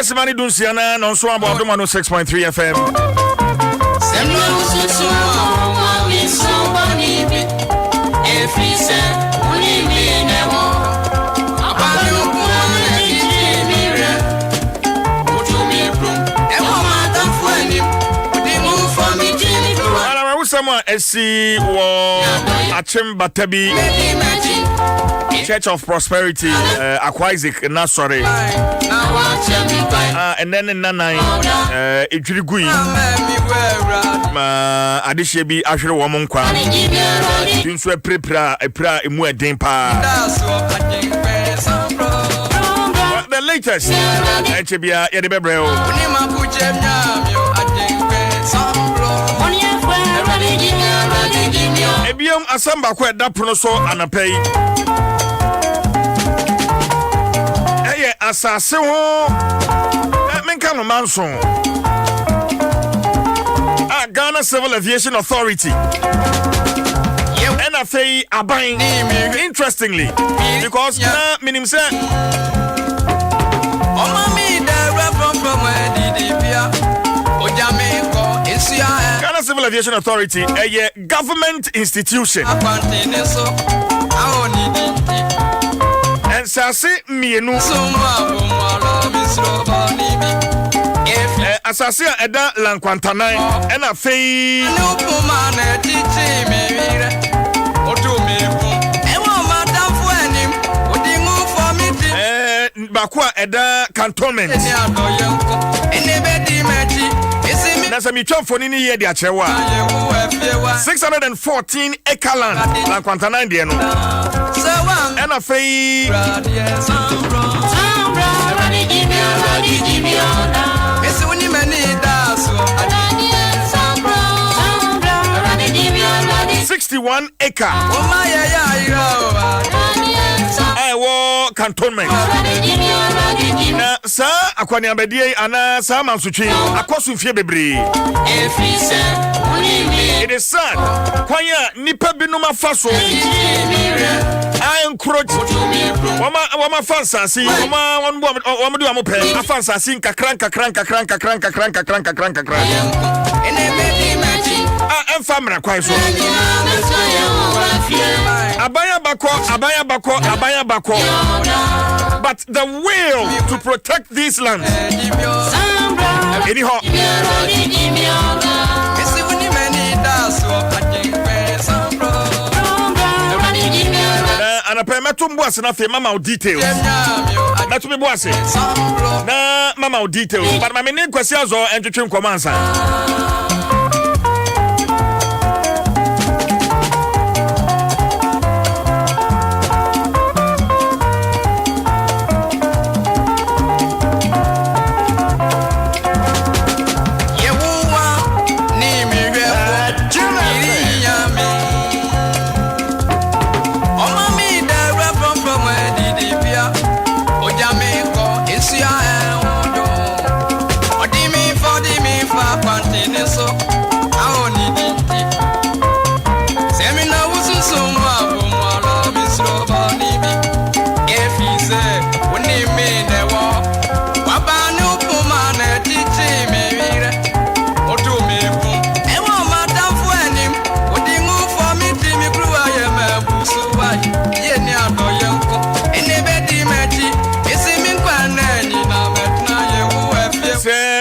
Simani Dunsiana, non so about Adom 106.3 FM. Someone see Achim Batabi Church of Prosperity, Aquaisic, Nasore, and then in Nanai, Ijrigui, Adishabi, Ashra Womonqua, Dunswe Prepra, a pra imwe dimpa. The latest, Echebia Edebebreo. Ebiam asamba kwa dapono so anapei. Eye asase ho menka no manso. Ghana Civil Aviation Authority. And afei aban interestingly because na minim say Ghana Civil Aviation Authority, a government institution. And Sasi Mienu Asasia Eda Lanquantanai and a fee Bakwa Eda Cantonment. That's a mutual for any year, the Achewa 614 acre land, like Quantana Indiano. And a fee $61 acre. I war cantonment. Na sa akwani abedie ana sa mansuchi akosu fie bebre. It is sad. Kwanya nipa binuma faso. I encourage wama fansasi wama do amope afansasi kakranka famra kwa so. Abaya bako. But the will to protect these lands. Anyhow. And a permetum was enough mama details. That's me bossy. Na mama details. But my main question is and to trim commands.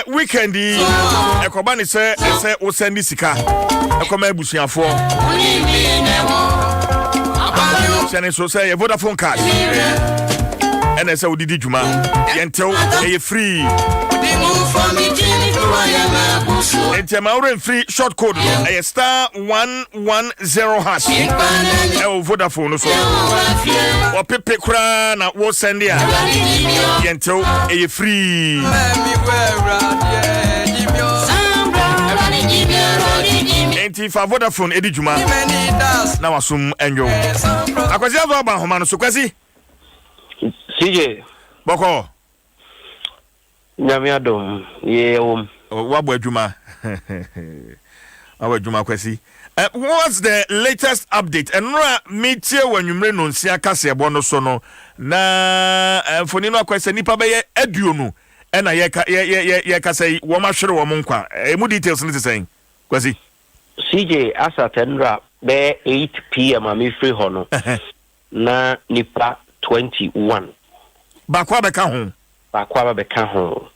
Weekendi ekobani se o sendi sika ekoma ebusuafo sene so say Vodafone card ene se odidi dwuma yentew e free enti ma ure free short code e star 110 hash e Vodafone so o pepe kura na wo send ya yentew e free enti fa Vodafone edi dwuma na wasum enyo akwasi azo ba homa no so kwasi CJ boko nyame adom ye wabo adwuma wabo adwuma kwasi what's the latest update enra metie wanwumre no nsia kase ebo no so no na mfoni no akwase nipa be ye aduonu ena ye kase wo ma hwere wo nkwa emu details no say kwasi CJ asatenra be 8 p.m. am free hono na nipa 21 bakwa beka ho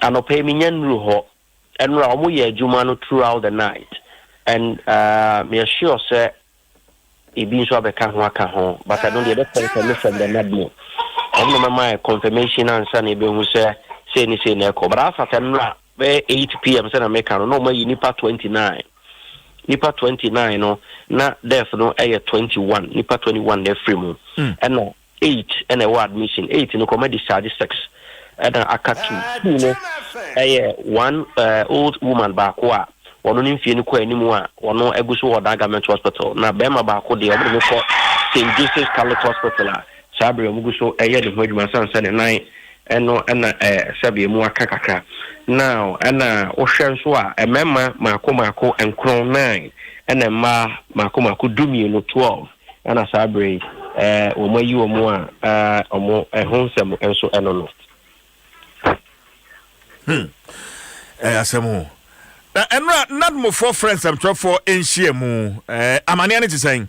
anope minyanru ho enra omo ye adwuma no throughout the night and me sure say e bin so beka ho aka ho but I don't get confirmation the nadmo omo my confirmation answer na be hu say ni na ko but asatenra be 8 p.m. say na make no ma nipa 29 no na def no 21 nipa 21 dey free mu and no 8 and a admission 8 no come discharge 6 and akatu no one old woman back wa wono ni mfie ni kwa animu a wono eguso wo da government hospital na bema baako de omo ko St. Joseph's Catholic Hospital a sabre omuguso de hodwuma sansa ne nan eno na sabe mu akakaka now ana ohwe so a emema maako enkron 9 ena ma maako dumi no 12 ana sabre omo yi omo a omo ehonsem enso eno no asemu na enra nadmo for friends am for enhie mu amane ane tisen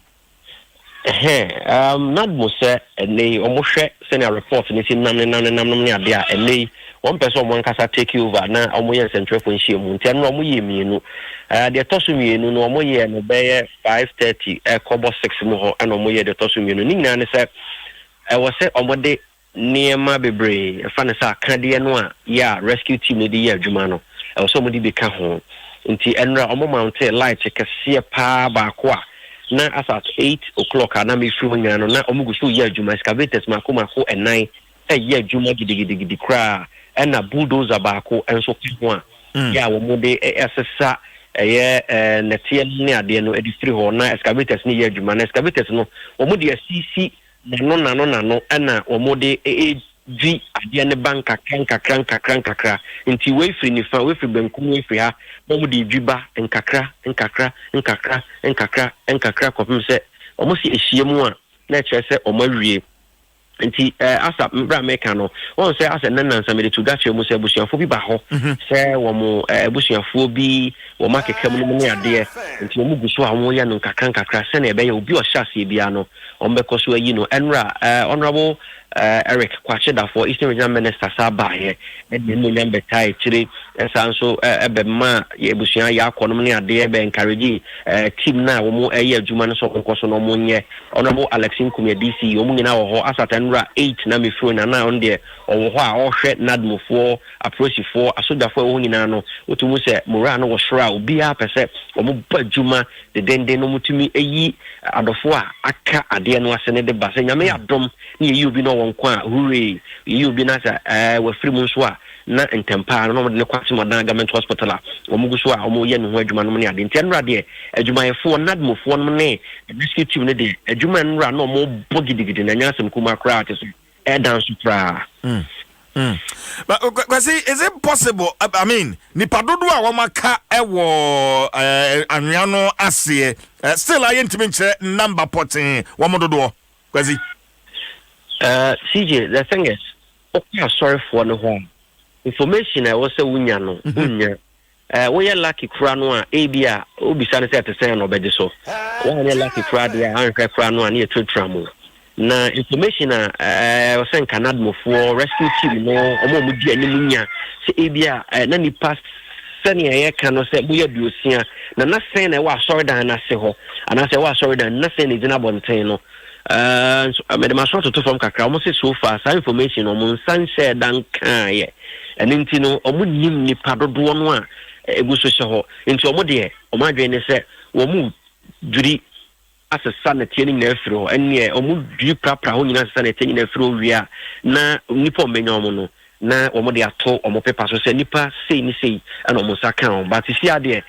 nadmo se ene omo hwe senior report ni si nam ne ade a ene one person one kasa take over na omo ye central for enhie mu nti enra omo ye mienu de tosu mienu no omo ye no be 5:30 kobo 6 mu ho na omo ye de tosu mienu ni nyina ne se wo se omo de niema bebre fa ne sa kade no a ya rescue team ne de ye adwuma no so mo de be ka ho nti enra omo mount light kese pa ba ko a na asat 8 o'clock na me free nyana no na omo gusto ye adwuma excavators makoma ko enan ye adwuma gidigidi kra na bulldozer ba ko enso ho a ya wo mo de esesa ye netie ne ade no edi free ho na excavators ne ye adwuma na excavators no omo de CC nano ana omode vi ade ne banka kankakra nti we free ni fa we free benkum we free ha omode dwiba nkakra kopim se omosi ehiemu a na kyerese omawie nti asa mbra meka no won se asa nanansa me de to dache mu se busuafo bi ba ho se wo mo busuafo bi wo makeka mu ne ade nti wo mu guso a wo ya no nkakra se na ebe ya obi o hyase bia no ombeko so ayi no enra honorable Eric Kwacheda for Eastern Regional Minister Sabaye and the number tie chiri sanso ebema ye busua ya akonom ne ade ebe encourage team na wo mo ayi adwuma no so konkoso no mo nye honorable Alexin Kumia DC wo mo nyina wo ho asatanra 8 na me fro na on de wo ho a wo hwe nadmofo approach for asodafo wo nyina no otumu se mora no wo shra obi a pese wo mo badwuma de dende no mutumi ayi adofo a aka ade no ase ne de base nyame adom ne yi obi no kwa hurry you be na we free mu so a na ntempa no ne kwati modan government hospital a omugu so a omo ye ne ho adwuma no ne ade nti enra de adwumayefo nadmofo no ne rescue team ne de adwuma enra no omo bogidigidi na nyasem kuma kra ate so dance pra but is it possible I mean ni padodo a wamaka ewo anwea no ase still ayentimi nche number potin wamododo kwasi CJ, the thing is, okay, sorry for no home. Information I was a wunya no, wunya. We are lucky cranoa, ABA, Ubisana set to say no better so. One lucky crowd, I crano near to tramu. Na information I was saying Canada for rescue team no, or more would be any munya. Say ABA, none past senior air cannot say we are busia. Na nothing I was sorry than I say ho, and I say was sorry than nothing is in a bontano. mede ma so to from kakra mo say so far sa information omo nsan share dan kan ye ene nti no omo nim nipa dodo no a egu so hye ho nti omo de omo adwen ne se omo duri asesa na tie ni na afiri ho ene omo duri prapra ho nyina asesa na tie ni na afiri ho wia na nipa omenya omo no na omo de ato omo paper so se nipa sei ni sei ana omo sa kan but si ade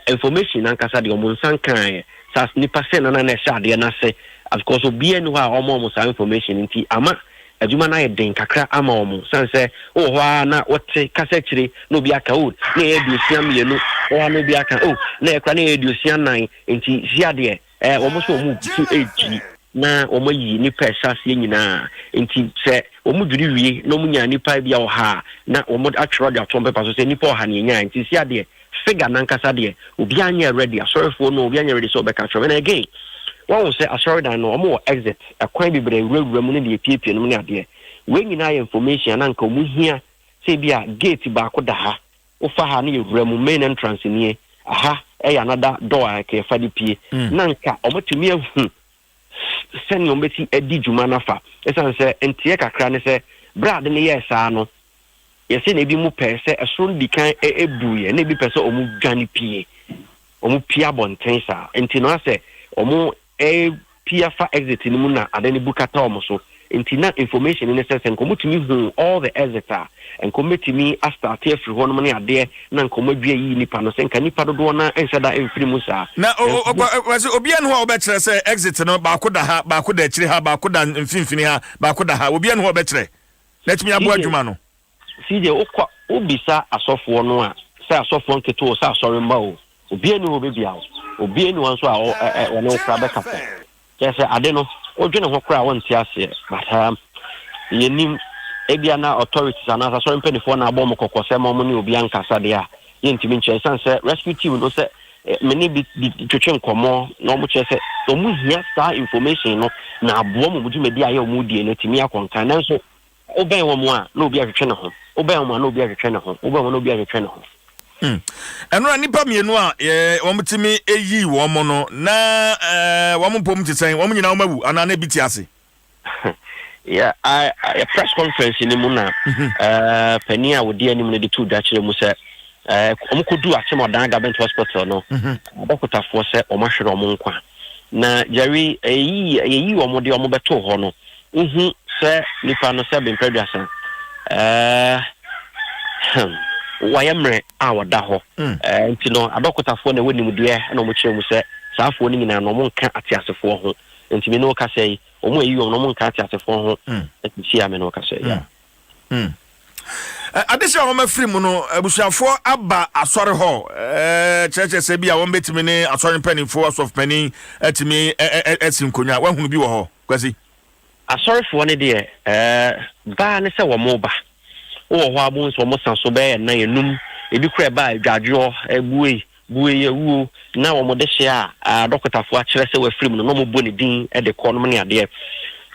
information ankasa de omo nsan kan sa nipa se na na sha de na se of course obi enu ha omo sa information nti ama adwuma na yeden kakra ama omo sanse ho na wote kasa kire no obi aka na edusia mienu ho na obi aka na ekra na edusia nan nti si ade omo so omo tu eji na omo yi nipa esase nyina nti se omo dwiri wie na omo nya nipa bia ha na omo atwero de atom paper so se nipa ha ne nya nti si ade figure nan kasa de obi anya ready asorefo no obi anya ready so be ka and again one will say sorry that no more exit a quite be brain real remuni the PP no ade we nyina information anka mu hia say bia gate ba ko da ha ofa ha na remu main entrance ni aha another door ke fa di pie nanka omotumi ahu send no beti edi juma na fa esan se entie kakra ne se brad ne yesa no yesi na bi mu pe se eson di kan ebuye na bi pe se omu dwane pie omu pia bonten sa enti no ase omu pia fa exit ni mu na ade ne bukata omu so enti na information ne se nkomotumi hu all the exita nkomotumi astart afri ho no ne ade na nkomodwe yi nipa no se nka nipa dodo na ensada emfiri mu sa na wase obi anu ho obekere se exit no ba ko da ha ba ko da akire ha ba ko da mfimfini ha ba ko da ha obi anu ho obekere na timi abo adwuma no sije okwa obisa asofo no a se asofo nketo se asori mba o obi anu ho bebia o obi anu nso a wona okra beka kese ade no odwene ho kra wonti ase but yenim ebia na authorities ana asori mpenifo na abom kokose ma mo ne obi ankasa de a yentimi nche sanse rescue team no se many bi twetwe nkomo na omo che se omu hia sa information no na abo mo mudumedi aye omu die no timi akonkan nanso oben wo mo a na obi ahwetwe ne ho oben wo mo na obi ahwetwe ne ho oben wo na obi ahwetwe ne ho enura nipa mienu a wo mutimi eyi wo mo no na wo mo pom tisen wo nyina wo mawu ana na biti ase yeah I press conference ni mu na pani a wo die ni mu de tu da kire mu se omukodu achemodan government hospital no abakotafo se omahwere omonkwa na Jerry eyi omo de omo beto ho no se nipa no se bempreduasan wayemre awada ho nti no abakotafo na woni mudie na omo kire mu se saafo ni nyina no monka atiasefo ho nti me no ka sei omo eyi omo monka atiasefo ho enti me no ka sei adesha wo mafiri mu no abusuafo aba asori ho cheche se bia wo betimi ne asori panifo of panin atimi esinkonya wa hunu bi wo ho kwasi asori fo ne de ba ne se wo mo ba wo ho abun so mo san so be na yenum ebi kura ba adwadwo buwe yewu na wo mo de hye a dokotafo a kire se wa firi mu no mo bo ne din de ko no ne ade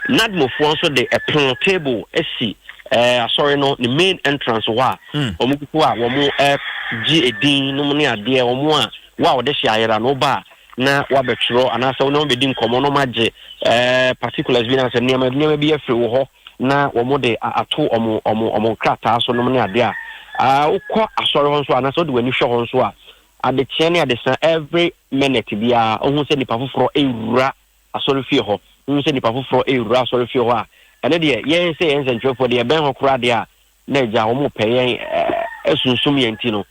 nadmofo nso de a table esi sorry no the main entrance wa omukuku a wo mo gi edin no mo ne ade wo mo a wa wo de hye ayera no ba na wa betro anasa wo no be din komo no magye particulars bi na se niam bi afiri wo ho na wo mo de ato omo krata so no mo ne ade a ukọ asori ho so anasa wo de wani hwe ho so a ade tiene ade san every minute bia ohun se nipa foforo ewura asori fie ho ohun se nipa foforo ewura asori fie ho a ene de yen se yen sentwefo de ben ho kura de a na eja wo mo peyen esunsum yenti no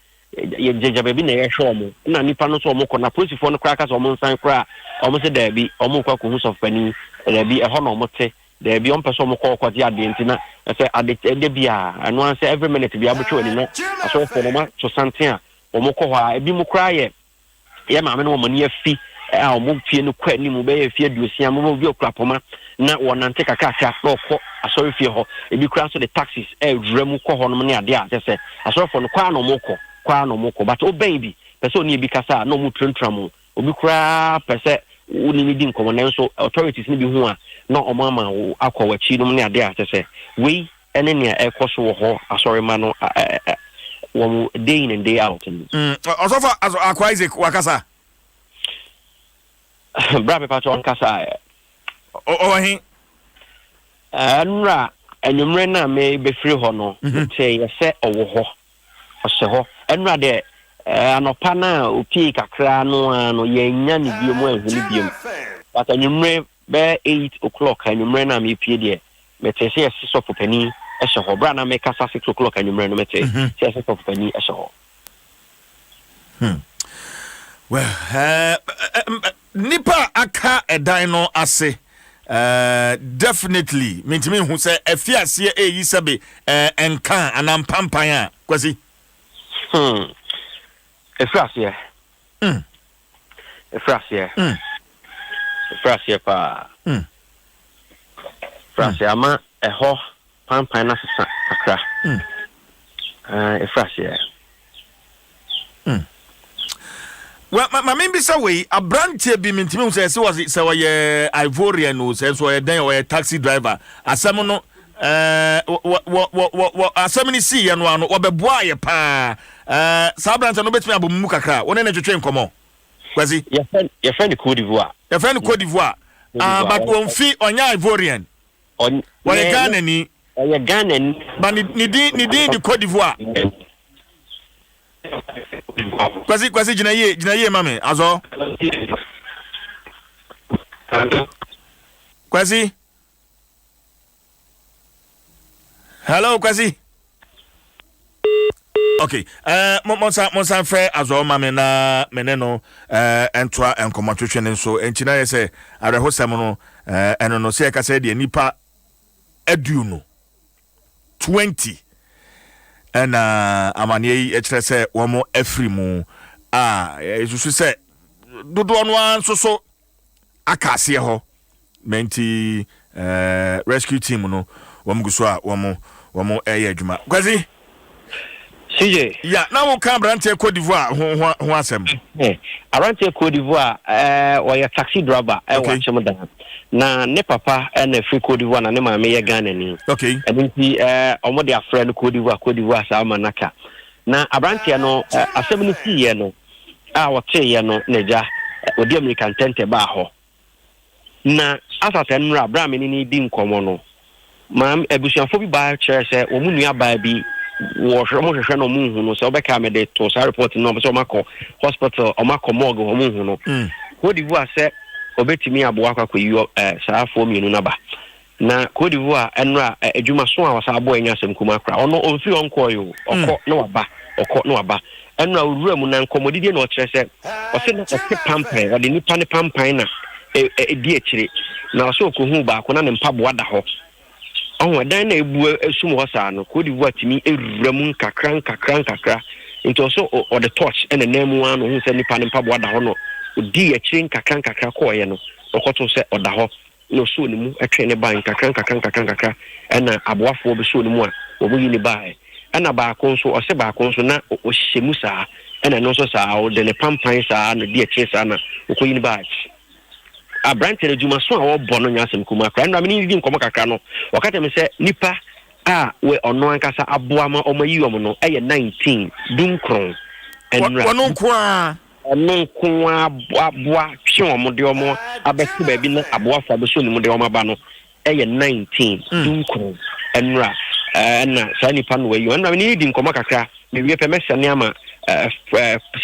ye jeja be bi na ye hwe omo na nipa no so omo ko na posifo no kura ka so omo nsan kura omo se da bi omo kwa ko hu so fani da bi e ho na omo te da bi on person omo ko kwati ade nti na se ade de bia anu an se every minute bia bo choni no aso fo no ma so santen a omo ko ho a ebi mu kura ye ma me no omo ne afi a omo fie no kwa ni mu be ye fie duosia mo bi okura poma na wonante kakaka roko asori fie ho ebi kura so the taxis remu ko ho no ne ade a se asori fo no kwa no moko but o baby pese oni ebi kasa no mu trentram obi kura pese oni ni di nkomo na so authorities ni bi hu a na omama akwawachi no ne ade a se we ene ne ekoso ho asori ma no wo day in and day out osofa akwa Isaac wakasa brabe patron kasa o he nra enyumre na me be free ho no say yese owo ho ose ho nra de anopa na opi kakra no yenya ne biom ahuni biom but enyumre be 8 o'clock enyumre na me pie de mete say yese so popani ese ho bra na me kasa 6 o'clock enyumre no mete say yese so popani ese ho. Well, nipa aka edan no ase definitely mentimi hu say afiase eyi sebe enkan anampampan a kwasi afiase pa afiase ama eho pampan na sesa akra afiase well, my main bisa way a branch be mentimi hu say say we Ivorian no say so den we taxi driver asem no asemini si ye no ano obeboa ye pa sa branch no betimi abomu kakra wona na twetwe nkomo kwasi ye friend Cote d'Ivoire but won fi onya Ivorian we Ghana ni but ni di Cote d'Ivoire kwasi jina ye mame azo kwasi hello kwasi okay monsa fe azo mame na meneno entwa enkomotwetwe ne so enchina ye se arehosem no eno no se ka se de nipa aduno 20 and amani ekire womo afrimu esusu se dodo no anso akase ho menti rescue team no womguso a womo eye adwuma kwazi CJ ya na wo kan brante Cote d'Ivoire ho asem arante Cote d'Ivoire oya taxi driver wa chemda na ne papa na free Cote d'Ivoire na ne ma me ye Ghana ni okay edinti omo de afre no Cote d'Ivoire sa manaka na abrante no asem ni ti ye no wote ye no neja odi American tente ba ho na asate nra bra me ni di nkomo no mam ebusuafo bi ba chere se omu nua ba bi wo hwehwe no mu hu no se obeka me de to sa report no so makọ hospital o makọ morgue ho mu hu no Cote d'Ivoire se obetimi abo akwa yi sa afọ mienu na ba na Cote d'Ivoire enra adwuma so a wasa abo enya asem kuma kra ono onfi onko yo okọ na waba enra owura mu na nkomodide na o kire se o se na se pampan o de nipa ne pampan na di akire na so ko hu ba ko na ne mpaboa da ho on dan na ebu esum ho sa no Cote d'Ivoire timi ewura mu nkakra into so o the touch and the name one hu se nipa ne mpaboa da ho no di akire nkakra ko ye no okoto se o da ho no so ni mu atwe ne ban nkakra na aboafo be so ni mu a obo yi ni bai na ba ko so o se ba ko so na o hyemu sa na no so sa o de ne pampan sa na di akire sa na o ko yi ni bai abrante na juma so a wo bono nyasem kuma kra na me ni di nkomo kakra no wakata me se nipa we ono ankasa aboa ma omayi omo no eye 19 dunkron enra ono kwa aboa twe omo de omo abesi ba bi na aboa fa be so ni mu de omo ba no eye 19 dunkron enra na sa nipa no we yo na me ni di nkomo kakra me wie pe mesa ne ama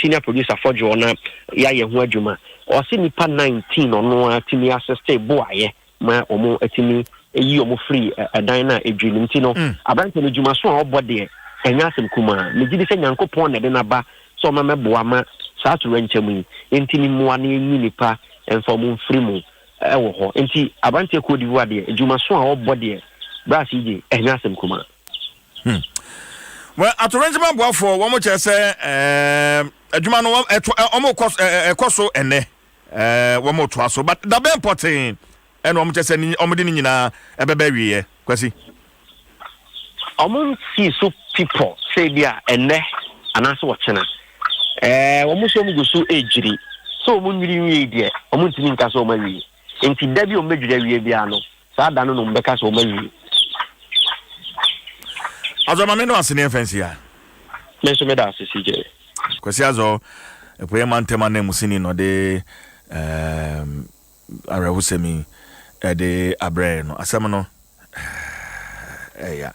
senior producer for Jona ya ye ho adwuma o se nipa 19 ono atimi assist boaye ma omo atimi eyi omo free adan na edwini ntino abante no dwuma so a obode enya asem kuma me gidi se nyankopon na de na ba so ma meboa ma sa to renchemu ntini muwa na enyi nipa enfomu free mu ewo ho nti abante Cote d'Ivoire de dwuma so a obode bra CJ enya asem kuma well atorenjema boafo wo mo chese adwuma no omo ekoso ene wo mo to aso but da be important and omo chese ni omo de ni nyina ebeba wiye kwasi omo see so people say dia ene anaso wo chena wo mo so mo gusu ejiri so mo nwiri wi de omo ntini nka so o ma wi enti da bi o medwira wi bia no sa da no no mbeka so o ma wi azo ma me no asene fancy ya me so me da CJ kwasi azo epoye mantema na musini no de arahusemi ede abrɛ no asɛm no eya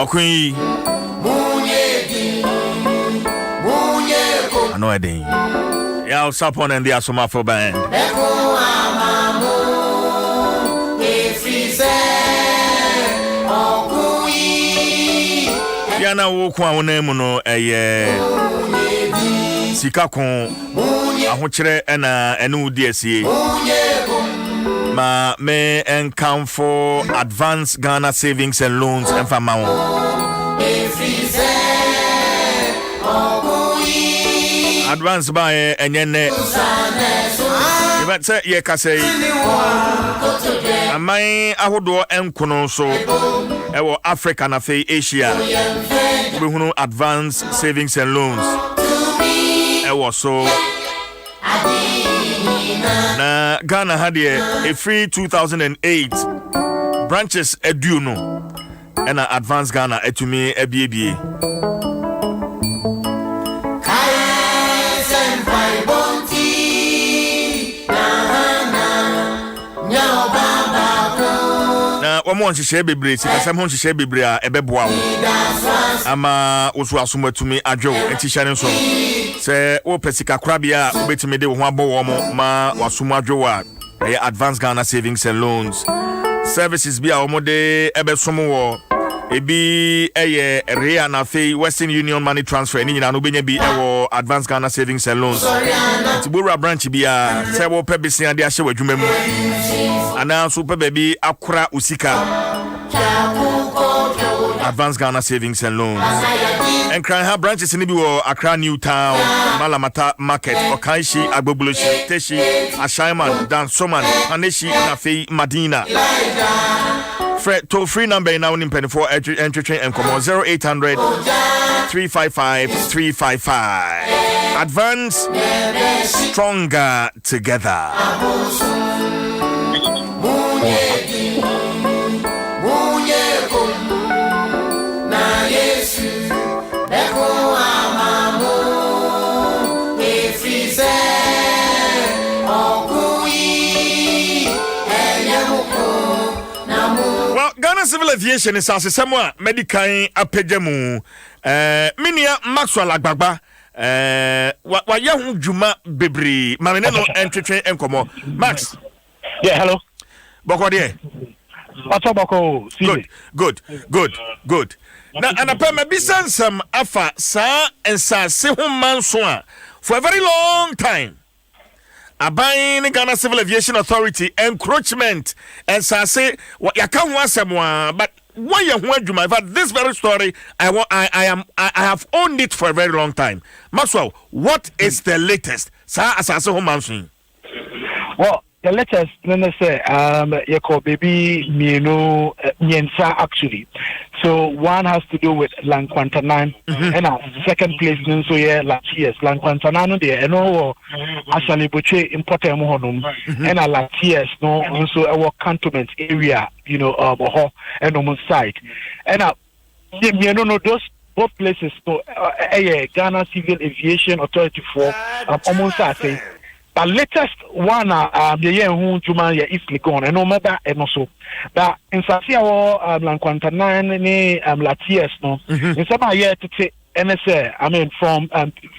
Queen I know I didn't. Yeah, I'll stop on and the Asoma for band. Yeah, now walk one name no Sikakon Ahochere and enu DSA. Ma me encount for Advanced Ghana Savings and Loans and Famao. Advance by and yene. But say ye can say my ahodo enkono so ewo Africa na fe Asia. We hunu Advanced Savings and Loans. Ewo so na Ghana had a free 2008 branches eduno and Advanced Ghana etumi ebiebie. Na wamo nhihye bebre sikasem ho nhihye bebre a ebeboa wo ama osu asomatumi adwo enti hyane nso se wo pesika krabia obetime de wo ho abowo mo ma wasomu adwo wa Advanced Ghana Savings and Loans services bi a omode ebesomo wo ebi rea na fe Western Union money transfer ni nyina no benya bi ewo Advanced Ghana Savings and Loans tibura branch bi a se wo pebisia de ahye wadwuma mu ana so pebebi akora usika Advanced Ghana Savings and Loans and cry have branches in the Accra New Town, Malamata Market, Okaishi, Agbobuloshi, Teshi, Ashaiman, Dan Soman, Haneshi, Nafi, Madina. Toll free number now in Penny for entry and come on 0800 355 355. Advance stronger together. Ghana Civil Aviation is as a medical apejemu Minia Maxwell Agbagba wa ya hu dwuma bebre ma me ne no entwetwe enkomo Max. Yeah, hello. Boko de. Boko. Good. Na anapa mabisa nsam afa sa ensase ho manso a for a very long time. Abain Ghana Civil Aviation Authority encroachment ensase yaka ho asem but why you want to my this very story I have owned it for a very long time. Maxwell, what is the latest? Sa asase ho manso. Well, the latest, let me say, you call baby Nyensa actually. So one has to do with Lanquantanan, and second place, so yeah, Latias, Lanquantanan, there, and no, actually, Buche important honum, and Latias, no, also our cantonment area, and on side, and those both places, so Ghana Civil Aviation Authority for almost say. The latest one, the year who Juma is gone, and no matter, and also that in Sasia or Lanquantanan, Latias, no, in some year to say NSA. I mean, from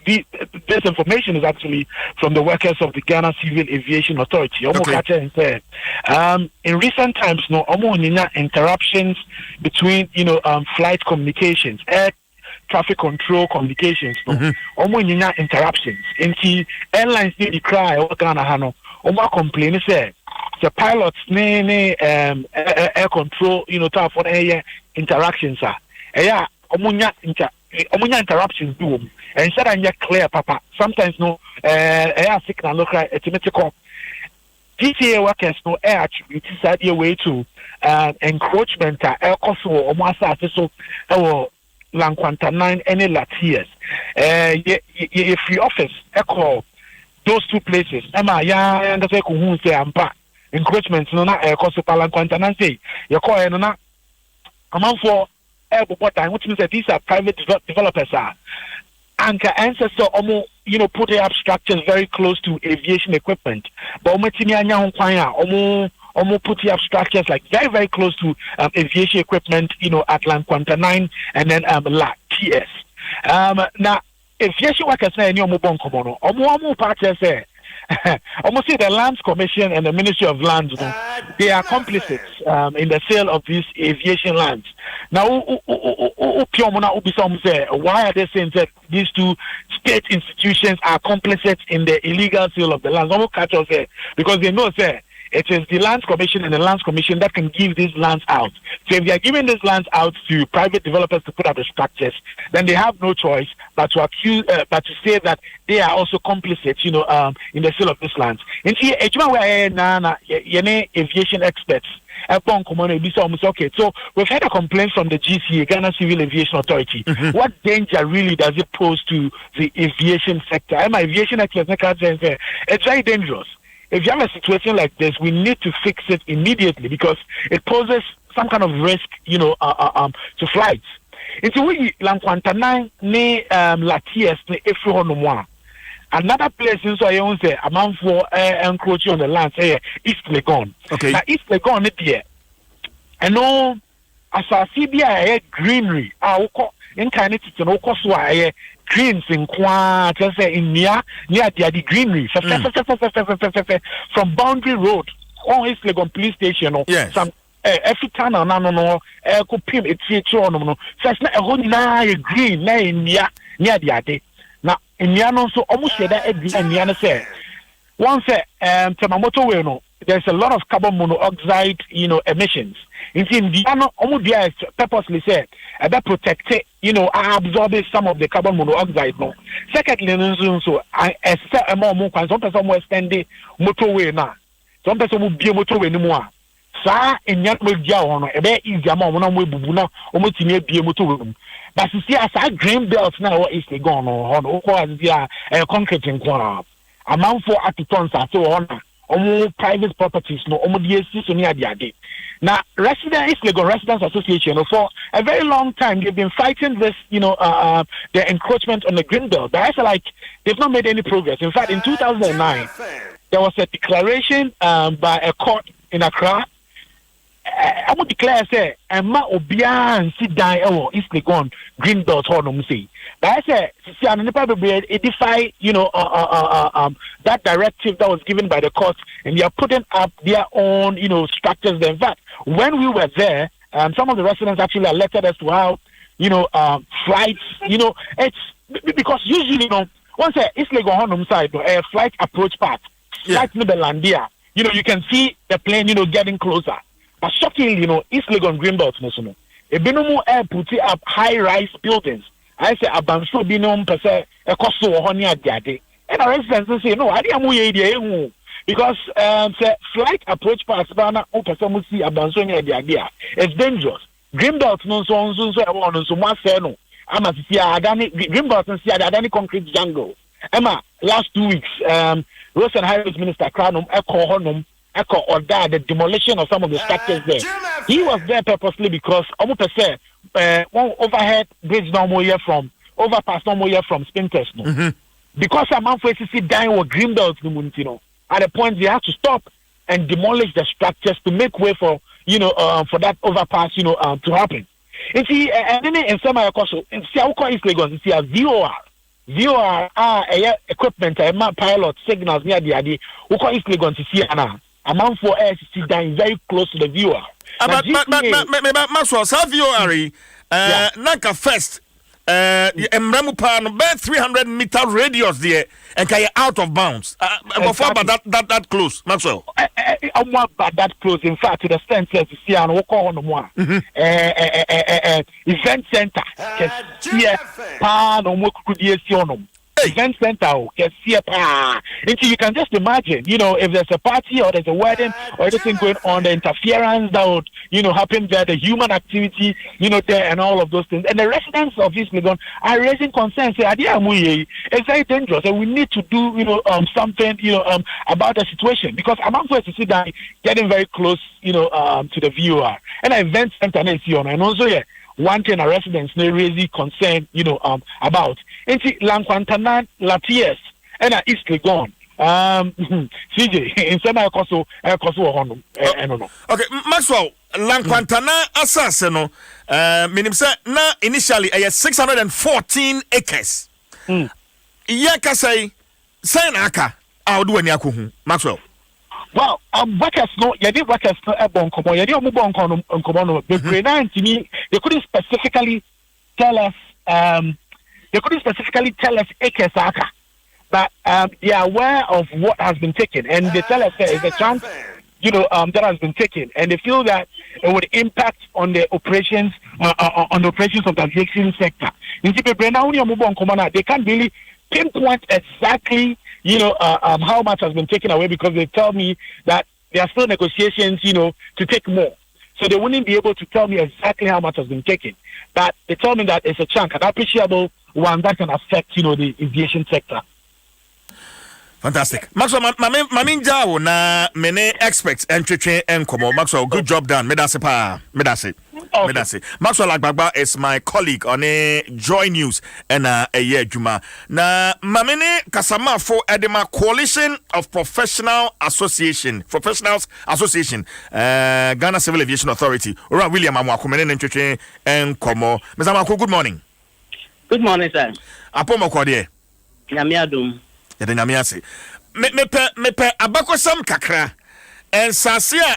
this information is actually from the workers of the Ghana Civil Aviation Authority. Okay. In recent times, no, interruptions between flight communications, air traffic control communications, no, interruptions. And airlines need to cry over Ghana, Hano. Complain say the pilots air control, type of air interactions are. Interruptions do. And instead of clear, Papa. Sometimes no air signal look like it's GTA workers no air attribute is way to encroachment air cost almost so Lanquantanan any Latias. If your office echo those two places, Emma, and the who say ampa encroachments no na cost Lanquantanan say you call no amount for time, which means that these are private developers are. Anchor ancestor put up structures very close to aviation equipment. But put up structures like very, very close to aviation equipment, at Lanquantanan and then TS. Now aviation workers say almost say the Lands Commission and the Ministry of Lands, they are complicit in the sale of these aviation lands. Now, why are they saying that these two state institutions are complicit in the illegal sale of the lands? Because they know, it is the Lands Commission and the Lands Commission that can give these lands out. So if they are giving these lands out to private developers to put up the structures, then they have no choice but to accuse, but to say that they are also complicit, in the sale of these lands. And see, aviation experts. Okay, so we've had a complaint from the GCA, Ghana Civil Aviation Authority. What danger really does it pose to the aviation sector? I'm an aviation expert. It's very dangerous. If you have a situation like this, we need to fix it immediately because it poses some kind of risk, to flights. Into we Lanquantanan ne Latias ne Efro. Another place in so I own say amount for encroaching on the land say East Legon. Okay. Now East Legon there. And no as I see there greenery. In kind of it's no cost why greens in Kwa just say in near the greenery from Boundary Road on East Legon police station or some every time no could pim it's no so it's not a whole green near the ade. Now in Yano so almost say that and Yana say one say Tamamoto we no there's a lot of carbon monoxide emissions. In Yano almost purposely said that protect it, absorbing some of the carbon monoxide. No. Secondly, so I expect a more some person will stand the motorway now. Some person will be a motorway anymore. Sa in young media on a very easy amount when I'm with Bubuna, almost in a be a motorway. But you see, as I green belts now, is they gone on a concrete in Kwana. Amount for at the tons are so on. Almost private properties, no, almost so near the idea. Now, Residents Association, for a very long time, they've been fighting this, the encroachment on the green belt. But I feel like they've not made any progress. In fact, in 2009, there was a declaration by a court in Accra. I would declare say Emma Obia and sit down or East Legon Green Belt Hornum say. But I say see and probably edify, that directive that was given by the court, and they are putting up their own, structures there. In fact, when we were there, some of the residents actually alerted us to how, flights, it's because usually, once East Legon Hornum side, a flight approach path, flight to the Landia, you can see the plane, getting closer. But shockingly, East Legon Greenbelt, a binomo air put up high-rise buildings. I say, Abanso binom per se, a cost of honey at Yade. And our residents say, no, I didn't because flight approach pass Bana, or Pasamusi, Abanso near the idea. It's dangerous. Greenbelt, no, so much, no. I'm a Greenbelt and see Adani concrete jungle. Emma, last 2 weeks, Road and Highways Minister Kranum, Echo ordered the demolition of some of the structures there. He was there purposely because almost one overhead bridge no more here from overpass no more here from Spinters. Because a man for ACC dying with Greenbelt, at the point they have to stop and demolish the structures to make way for for that overpass to happen. And see, and then in some also in East Lagos, see a VOR equipment, pilot signals near the idea. Who call East Lagos to see Anna? A man for air to sit down very close to the viewer. But Maxwell, VOR, Naka first, Mramupan, about 300-meter radius there, and can out of bounds. Before about that close, Maxwell. I'm not that close. In fact, to the extent that you see, and walk on one event center. Event center, you can just imagine, if there's a party or there's a wedding or anything going on, the interference that would, happen there, the human activity, there and all of those things. And the residents of East Legon are raising concerns. Say, it's very dangerous, and we need to do, something, about the situation because I'm going to see that getting very close, to the viewer. And the event center, and also, one thing our residents may raise concern, about. And see, Lanquantana, Latias, and East Legon. CJ, in some I also okay, Maxwell, Lanquantana Assassino, Minimsa, na initially 614 acres. Yaka say Aka, I'll do any akuhu, Maxwell. Well, workers no, you did workers no ebon komo, you did move on komo. The Grenadians to me, they couldn't specifically tell us. They couldn't specifically tell us acres Aka, but they are aware of what has been taken, and they tell us there is a chance, that has been taken, and they feel that it would impact on the operations, on the operations of the aviation sector. In they can't really pinpoint exactly, how much has been taken away because they tell me that there are still negotiations, to take more. So they wouldn't be able to tell me exactly how much has been taken. But they tell me that it's a chunk, an appreciable one that can affect, the aviation sector. Fantastic. Maxwell, Maminja na many experts and train and come. Maxwell, good job done. Medase. Maxwell Agbagba is my colleague on a Joy News and a year Juma. Na Mamene Kasama for Edema Coalition of Professionals Association, Ghana Civil Aviation Authority. Ora William Amwakumene and train and come. Mr. Amwako, good morning. Good morning, sir. Apomo Kodie. Yamiadum. Yadanyamiase. Mepe abakosam kakra. And Sasia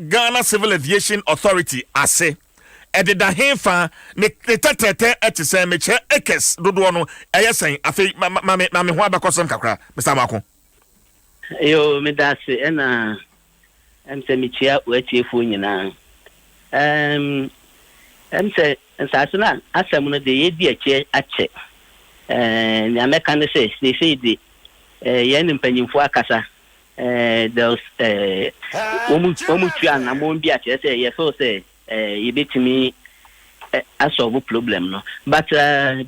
Ghana Civil Aviation Authority ase. Edida henfa ne tetete etise meche ekes dodono eyesen afi mame ho abakosam kakra. Mr. Mako. Yo medase ena emse michia wetiefo nyina. Emse nsasuna asem no de yedi ache. Na meka ne say the yen mpanyimfo akasa those omutua na mo bi ache say ye feel say you betimi solve problem no but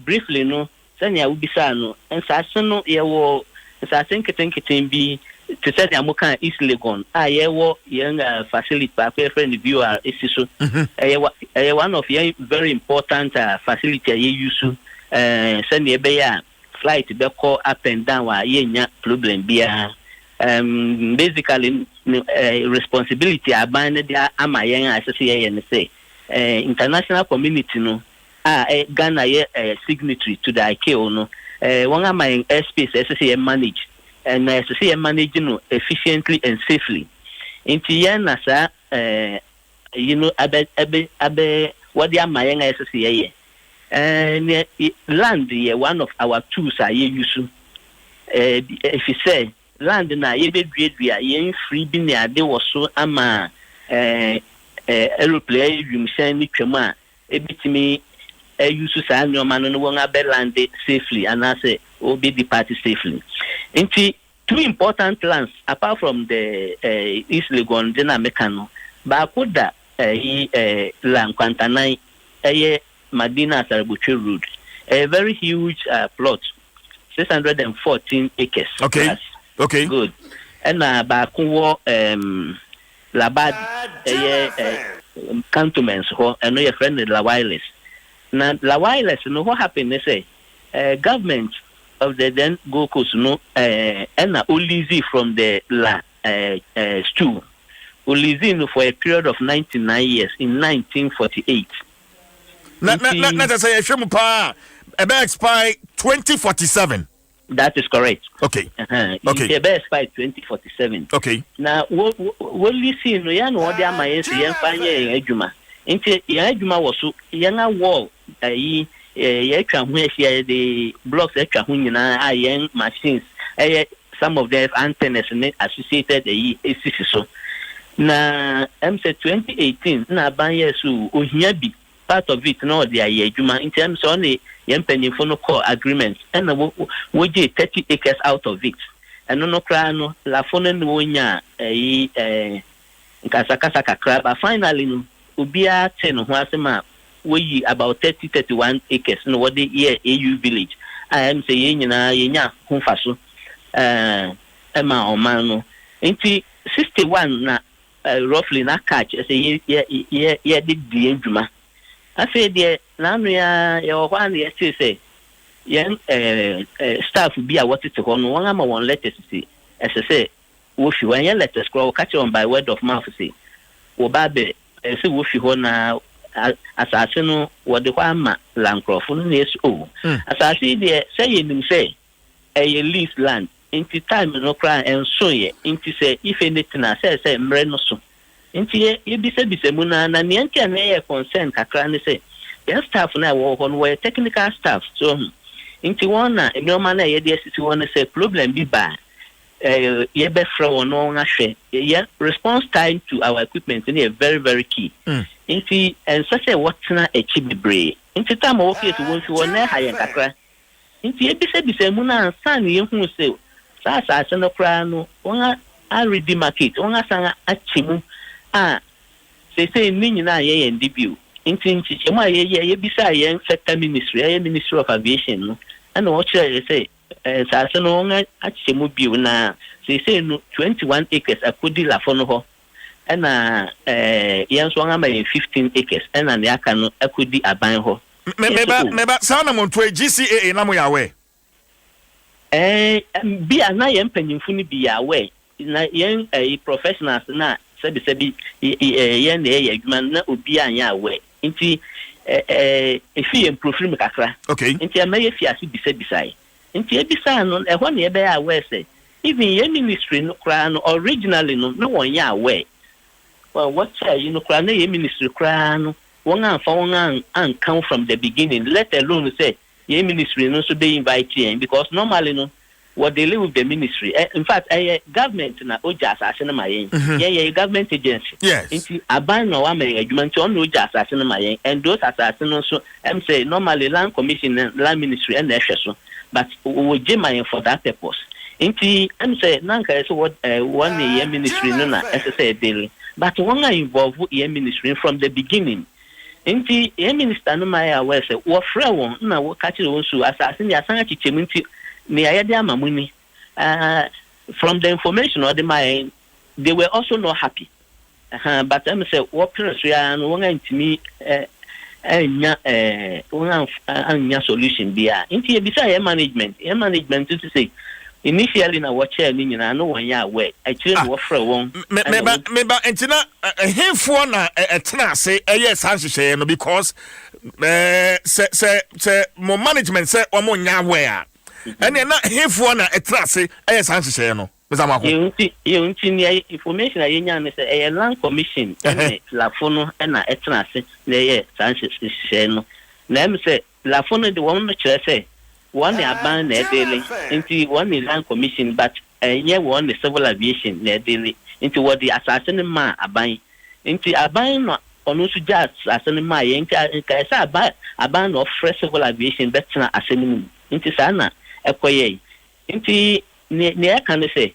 briefly no sanya ubisa no nsase no ye wo nsase nketen bi to say amuka East Legon ye wo young facility ba friend viewer isiso one of your very important facility ye use send ye be ya flight be call up and down wa ye nya problem bia basically responsibility aban de ama yen asese yen say international community no Ghana signatory to the ICAO no one ama yen airspace asese manage and asese manage no efficiently and safely inti yen na sa abe what the ama yen asese yen land one of our tools are use if you say land na ye be dua ye free bi ne ade wo so ama aeroplane yumsen ni twema ebitimi use sa nyoma no won abe land safely and say obi depart safely nti two important lands apart from the East Legon dina mekano ba koda land kwantanai Madina Sarabuche Road, a very huge plot, 614 acres. Okay. That's okay. Good. And Bakuwo Labad cantonments and your friend La Wireless. Now La Wireless, what happened? They say government of the then Gold Coast and Ulizi from the stew. Ulizi for a period of 99 years in 1948. Let us say expire 2047. That is correct. Okay. Okay. Okay. Expire 2047. Okay. Now, what you see, no, you know what they are my ejuma. Into ejuma was so younger wall. The blocks young machines. Some of them antennas associated so. Now, I'm say 2018. Now, banye su ohiabi. Part of it, no, they are Juma in terms of the Yempenny call agreement, and we get 30 acres out of it. And no crano, La Fonen Kasakasaka crab, but finally, Ubia 10 Wasema, we about 31 acres, no, what the year AU village. I am saying, Yenya, Humfaso, Emma or Mano, into 61 roughly not catch, as a year did the Juma. I said, yeah, now your one yesterday say, young staff will be a what it's on one letter to see. As I say, if you want your letters, catch on by word of mouth, say, or Babe, as if you want assassin what the one Lancroft, yes, oh. As I see there, saying him say, a lease land, into time no cry and so ye, into say, if anything I say, Mrenoso. Inti ye bisa muna na nianti na concern kakra ne say your staff na wo ho no technical staff so inti one na normal na ye dey sisi one say problem bi ba ye be fra won no ahwe ye response time to our equipment is very very key inti and such a what na echibibre inti time wo face won fi won na hayen kakra inti ye bisa muna san ye hu say sa no kra no won a ready market won asan achimu say na ye debut inti chema ye bisa ye sector ministry ministry of aviation no and what say sa no nga achemu biu na say no 21 acres akudi la fono ho na yen so nga ma 15 acres na ne aka no akudi aban ho meba sa na mo to GCAA na mo ya we bi ana ye mpanyimfu ni bi ya we na yen professionals na sebi yen na adwuma na obi anya we nti efi improve me kakra okay nti amaye fi ase bisai nti ebisa no ehwo na ebe ya we say even yen ministry no kra no originally no won ya we well what say you know kra na yen ministry kra no won an come from the beginning let alone say yen ministry no so be invite yen because normally no what they live with the ministry. In fact, government na oja assassin ma yen. Yeah, government agency. Yes. Inti aban no wa me agreement on oja assassin ma yen. And those assassins so say normally land commission and land ministry and so. But we jema for that purpose. Inti say nanka so what one year ministry no na say daily. But one involved year ministry from the beginning. Inti minister no ma ya we say wo frɛ won na wo catch won so assassin ya san chichemu nti me ayade amamuni from the information or the mind they were also not happy but I'm say what pressure no one ntimi anya solution bia inti ebisa management to say initially na watcher ni nyina no wan ya we actually wo frɛ won meba entina hemfo na etena ase eye san hyehyɛ no because se mo management say omo nya we a ene na hemfo na etena ase eye san hyehyɛ no mesama ko yunti ni information a yenya ne say eye land commission ene lafo no na etena ase na eye san hyehyɛ no na em say lafo no de won no kyerɛ say one aban na daily into one land commission but yeah one the civil aviation na daily into what the assassin ma aban into aban no ono su ja assassin ma ye into ka sa aban no fresh civil aviation better assassin into sana ekoye into ne can say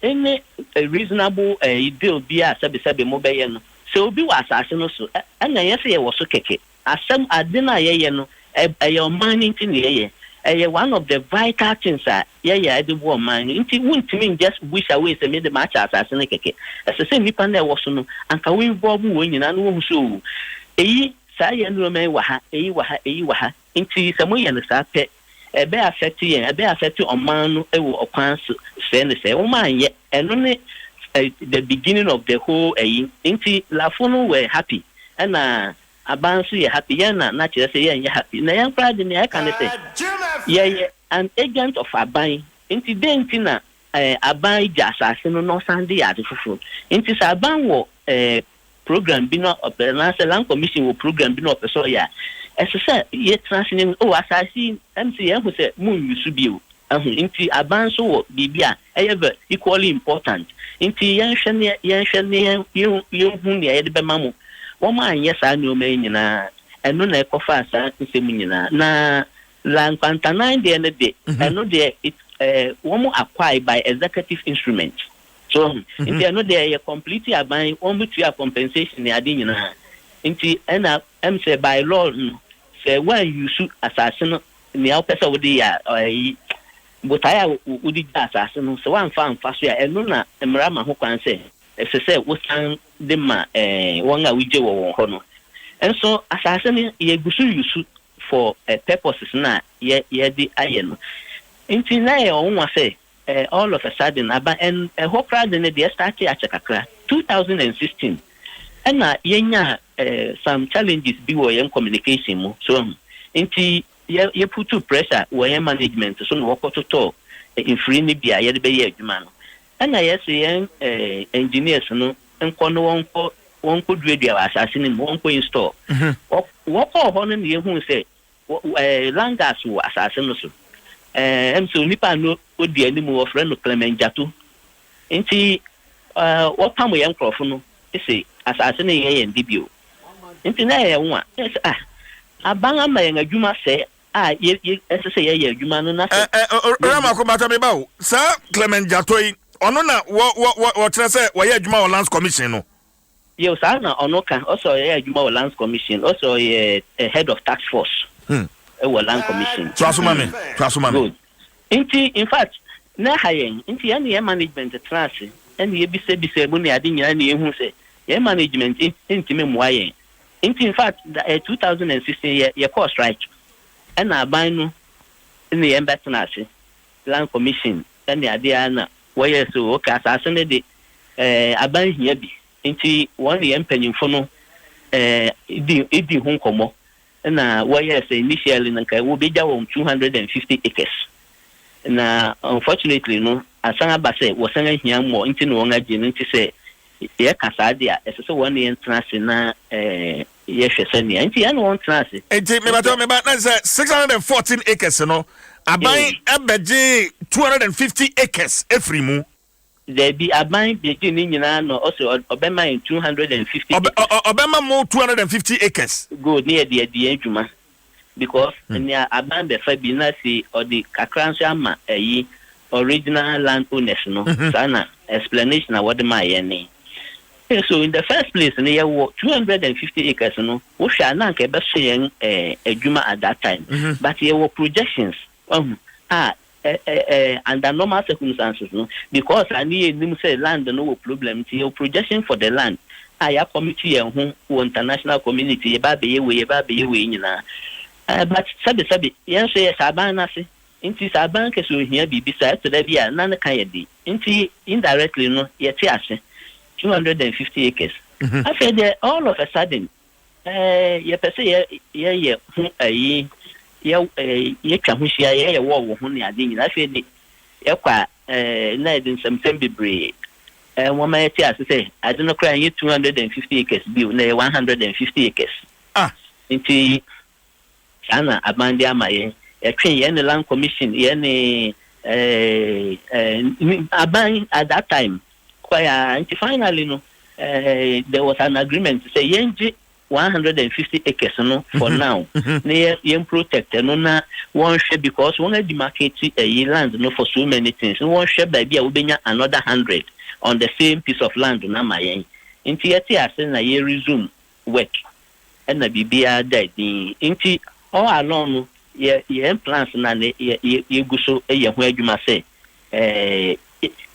any reasonable deal be a sabe mo be ye no so obi wa assassin no so na ye say wo so keke asem adena ye no your mining thing one of the vital things that the war mining into won't mean just wish away say made the match assassin keke as the same nipa na was no and can we involve when you know so say no me wa ha into some way and sa pe be affect on man no e wo okwan say o man ye eno ne the beginning of the whole into lafono were happy and abansu ye happy na chere say ye happy na yan proud ni I can say ye an agent of aban incident na aban jasase no sande ya fufu inti sa aban wo program bi no operation land commission wo program bi no opeso ya say ye transient asasi MC ye hu say mun yusu bi o inti aban so wo bibia very equally important inti yan hwene hu ne ye de be mamu woman yes I know me nyina eno na ekofa asa nsem nyina na land quantanine the end day eno de woman acquired by executive instrument so inti eno de completely aban woman to compensation ne ade nyina inti ena em say by law say when you sue assassin ne opesa wo de ya botaya wo di assassin so wan fa so ya eno na emra ma ho kwan say say wo san de ma won a wije wo ho no enso assassin ye gusu yusu for purposes na ye di aye no inti na ye on wa say all of a sudden aba and ho crowd ne dey start ya chakakra 2016 and yenya some challenges bi wo yen communication mo so inti ye put to pressure wo yen management so no wo to in free ni bia ye de be ye adwuma no and yes yen engineers no enko wonko duadua assassin mo wonko install woko ho no ne hu say langas wo assassin no so so nipa no odi ani mu wo frɛ no Clement Jato nti wopam yen krofo no say assassin ye ndibio nti na ye wo a abanga ma yen adwuma sɛ ye say ye adwuma no na rama ko bata me bawo sa Clement Jato yi ono na wo kyerɛ sɛ wɔyɛ adwuma wɔ lands commission no yo sa na ono kan also ye adwuma wɔ lands commission also ye head of tax force wɔ land commission Dwaso Nsem inti in fact na hayen inti ya ne management trust and ye bisa mu ne ade nyina ne ehu sɛ ye management inti me moayen inti in fact 2016 ye call strike and aban no ne ye mbetena land commission and ade ana why so okay assassin de aban hia bi nti one ye mpanyimfo no idi hu komo na why say initially na kai wo beja wo 250 acres na unfortunately no asanga ba say wo sanga hia mo nti no wonga je nti say ye kasa de a so one ye ntrase na ye hwese ne nti ya no won trase nti me ba na say 614 acres no aban ebeje 250 acres efrimu there be aban beje ni nyina no also obema in 250 obema mo 250 acres good near the adwuma because near aban be fa bi na si or the kakranso ama original land owners no sana explanation what the my any so in the first place ne ye 250 acres no wo hwa na nka be so yen adwuma at that time but ye were projections under normal circumstances no because I need him say land no problem your projection for the land ya committee hu international community ye ba be we nyina but sabi yen say saban na se Inti sa bank so here bibi sa to da bia na kan ye inti indirectly no ye te ase 250 acres. I feel that all of a sudden ye pese ye ayi ye twa ho hia ye wo ho ne ade nyina feel de ye kwa na Adom Nsem bebre woman ye te ase say I don't know cry 250 acres bi na 150 acres. Inti sana abandi amaye train yen the land commission yen aban at that time quite until finally no there was an agreement to say yen 150 acres no for now near yen protect no na one share because one demarcate a land no for so many things one share by be another 100 on the same piece of land na mayen into yet na ye resume work and na bibia died into all along ye plans na ye guso ye ho adwuma say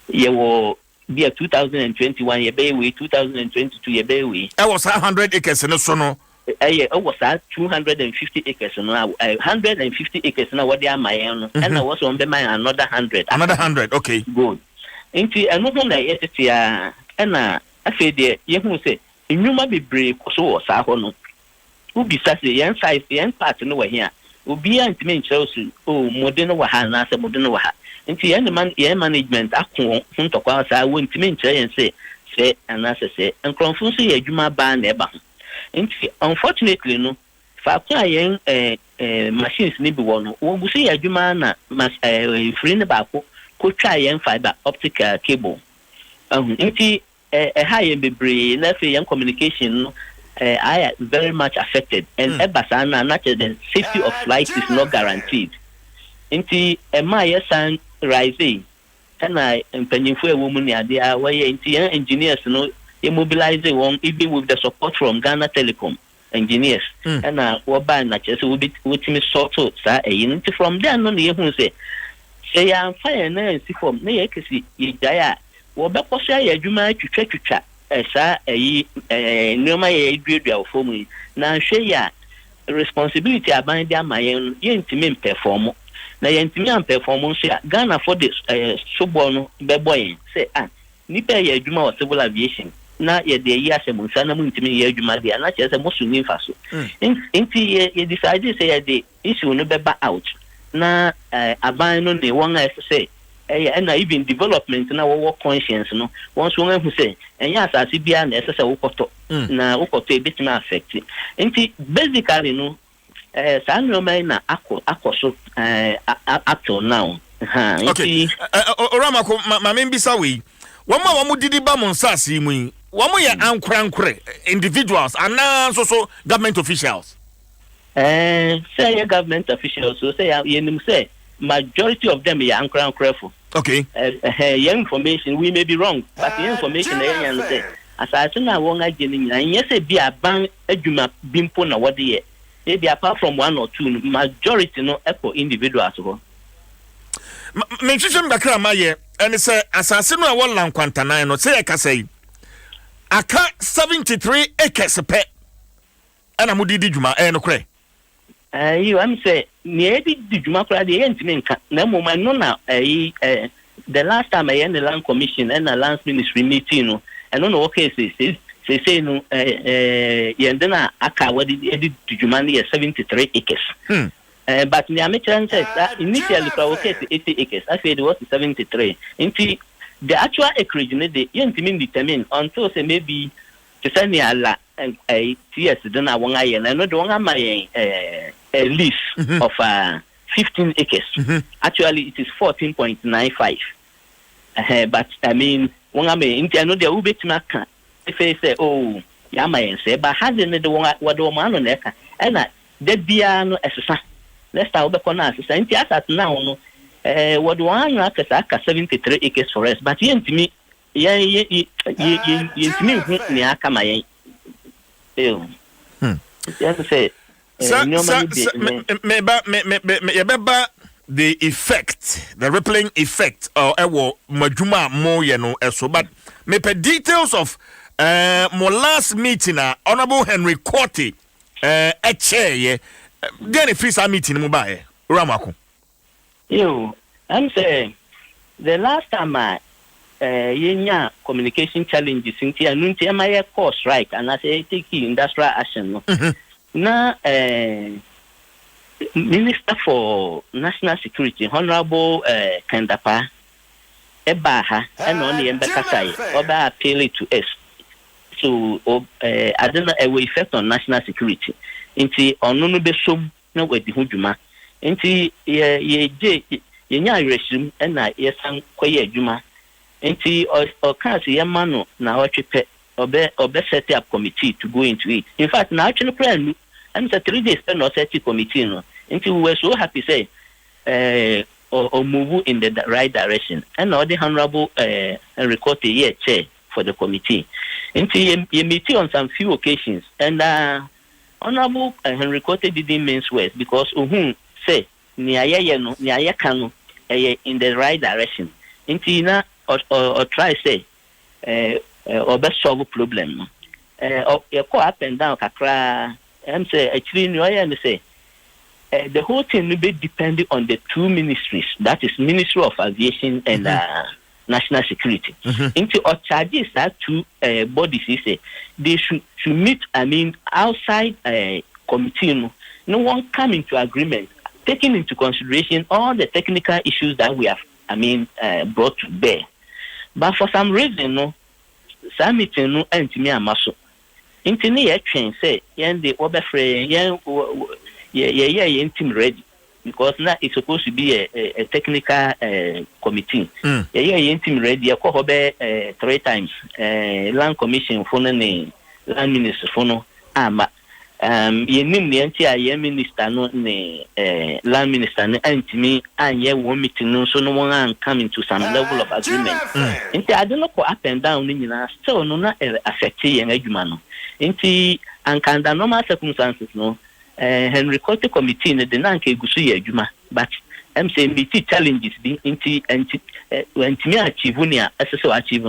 ye wo be 2021 ye be we 2022 ye be we was 100 acres no so no was 250 acres no 150 acres na what they are my no and I was on be my another 100 okay good into eno ho na ye tetia na afi de ye hu say enwuma bebre so sa ho no ubi sa say yen size yen part no we here obi antime nkyerɛw so modern wa ha na sɛ modern wa ha nti yen management akon ntɔkwa sa wontime nkyerɛ yen sɛ anase sɛ nkronfo so yɛ adwuma ba na ɛba ho nti unfortunately no fa kwa yen machines ni bi wɔ no wo gusi yɛ adwuma na free ne ba ko twa yen fiber optic cable nti ha yen bebre na fe yen communication no I am very much affected, and Ebasana, the safety of flight is not guaranteed. Inti my son rising, and I am penning for a woman idea where engineers no immobilize one even with the support from Ghana Telecom engineers, and I will buy natures will be with me sort of say from there no near who say I'm fine and see from near Kasi Yaya, or Bakosa Juma to check. Esa nneoma ye dua for me na hwe ya responsibility aban dia mayen yentimi perform na yentimi am perform so ya Ghana for this sobo no beboy say nipa ye adwuma wa civil aviation na ye de yi asem nsa na mu ntimi ye adwuma dia na che say mo suni fa so enti ye decide say ye de issue no beba out na aban no ne won say and even development na wo conscience no once one who say enya asase bia na ese se wokoto na wokoto e bit na affect nti basically no sa nneoma na akoso up till now okay oramako ma membisa we womo didi ba mon sase mu yi womo ye ankrankre individuals and so government officials say government officials so say yenim say majority of them are ankrankre. Okay. Your information we may be wrong, but the information say as I say na won ageni and yes be a ban adwuma bimpo na what dey maybe apart from one or two majority no echo individuals ho me hwehwem bakra ma ye and say asase no a won lan kwantanan no say e ka say aka 73 acres pe ana mudidi dwuma no kre you am say near the Juma Cradi and Minka. No moment, no now. The last time I had the land commission and the land ministry meeting, and on all cases, they say no, Yandana Aka, what did Jumani 73 acres. But the American says that initially for our case 80 acres. I said it was 73. Into the actual acreage, the Yantimin determined until say maybe to send me a lot and a TS, then I want I know the one my a lease of 15 acres. Actually, it is 14.95. But I mean, one I mean, I know the Ubet if they say, oh, Yama say, but has the one what the man on there, and there be no exercise. Let's start with the corner. And at now, what one aka 73 acres for us, but yen to me, me Niaka just say. The effect, the rippling effect, or majuma mo no so. But me pe details of my last meeting, Honorable Henry Korte, chair, then if it's a meeting mo ba Ramako. I'm saying the last time yenya communication challenges into anunti my course right and I say take industrial action no. Na Minister for National Security Honorable Kandapa Ebaha and only Mbekasai oba appeal to us. So I don't know a effect on national security. Inti onono besom na wadi hudwuma. Inti yenya regime na yesan kwaye adwuma. Inti o kan se yema no na otwepe obe set up committee to go into it. In fact, na actually plan and it's 3 days no set committee no. Inti we were so happy say or move in the right direction. And all the honorable record a year chair for the committee. Inti you meet on some few occasions and honorable Henry Cote didn't mince words because say niaya kanu in the right direction. Inti na or try say or best solve a problem. You go up and down kakra. Say actually no I say the whole thing will be depending on the two ministries, that is Ministry of Aviation and National Security. Into our charges that two bodies say they should meet outside committee. No one come into agreement, taking into consideration all the technical issues that we have brought to bear. But for some reason no some meeting no antimi amaso. Into near train say yen the obefre yen team ready because now it's supposed to be a technical committee. Yen team ready. I call 3 times. Land Commission phone and Land Minister phone. Yen minister no Land Minister no antimi anye one meeting no so no one come into some level of agreement. Into I don't know go up and down ni still no na affect yen adwuma no. Into and under normal circumstances no. Henry Cote committee in the Nanke Gusu Yajuma, but I'm saying BT challenges be into me achieve SSO achieve.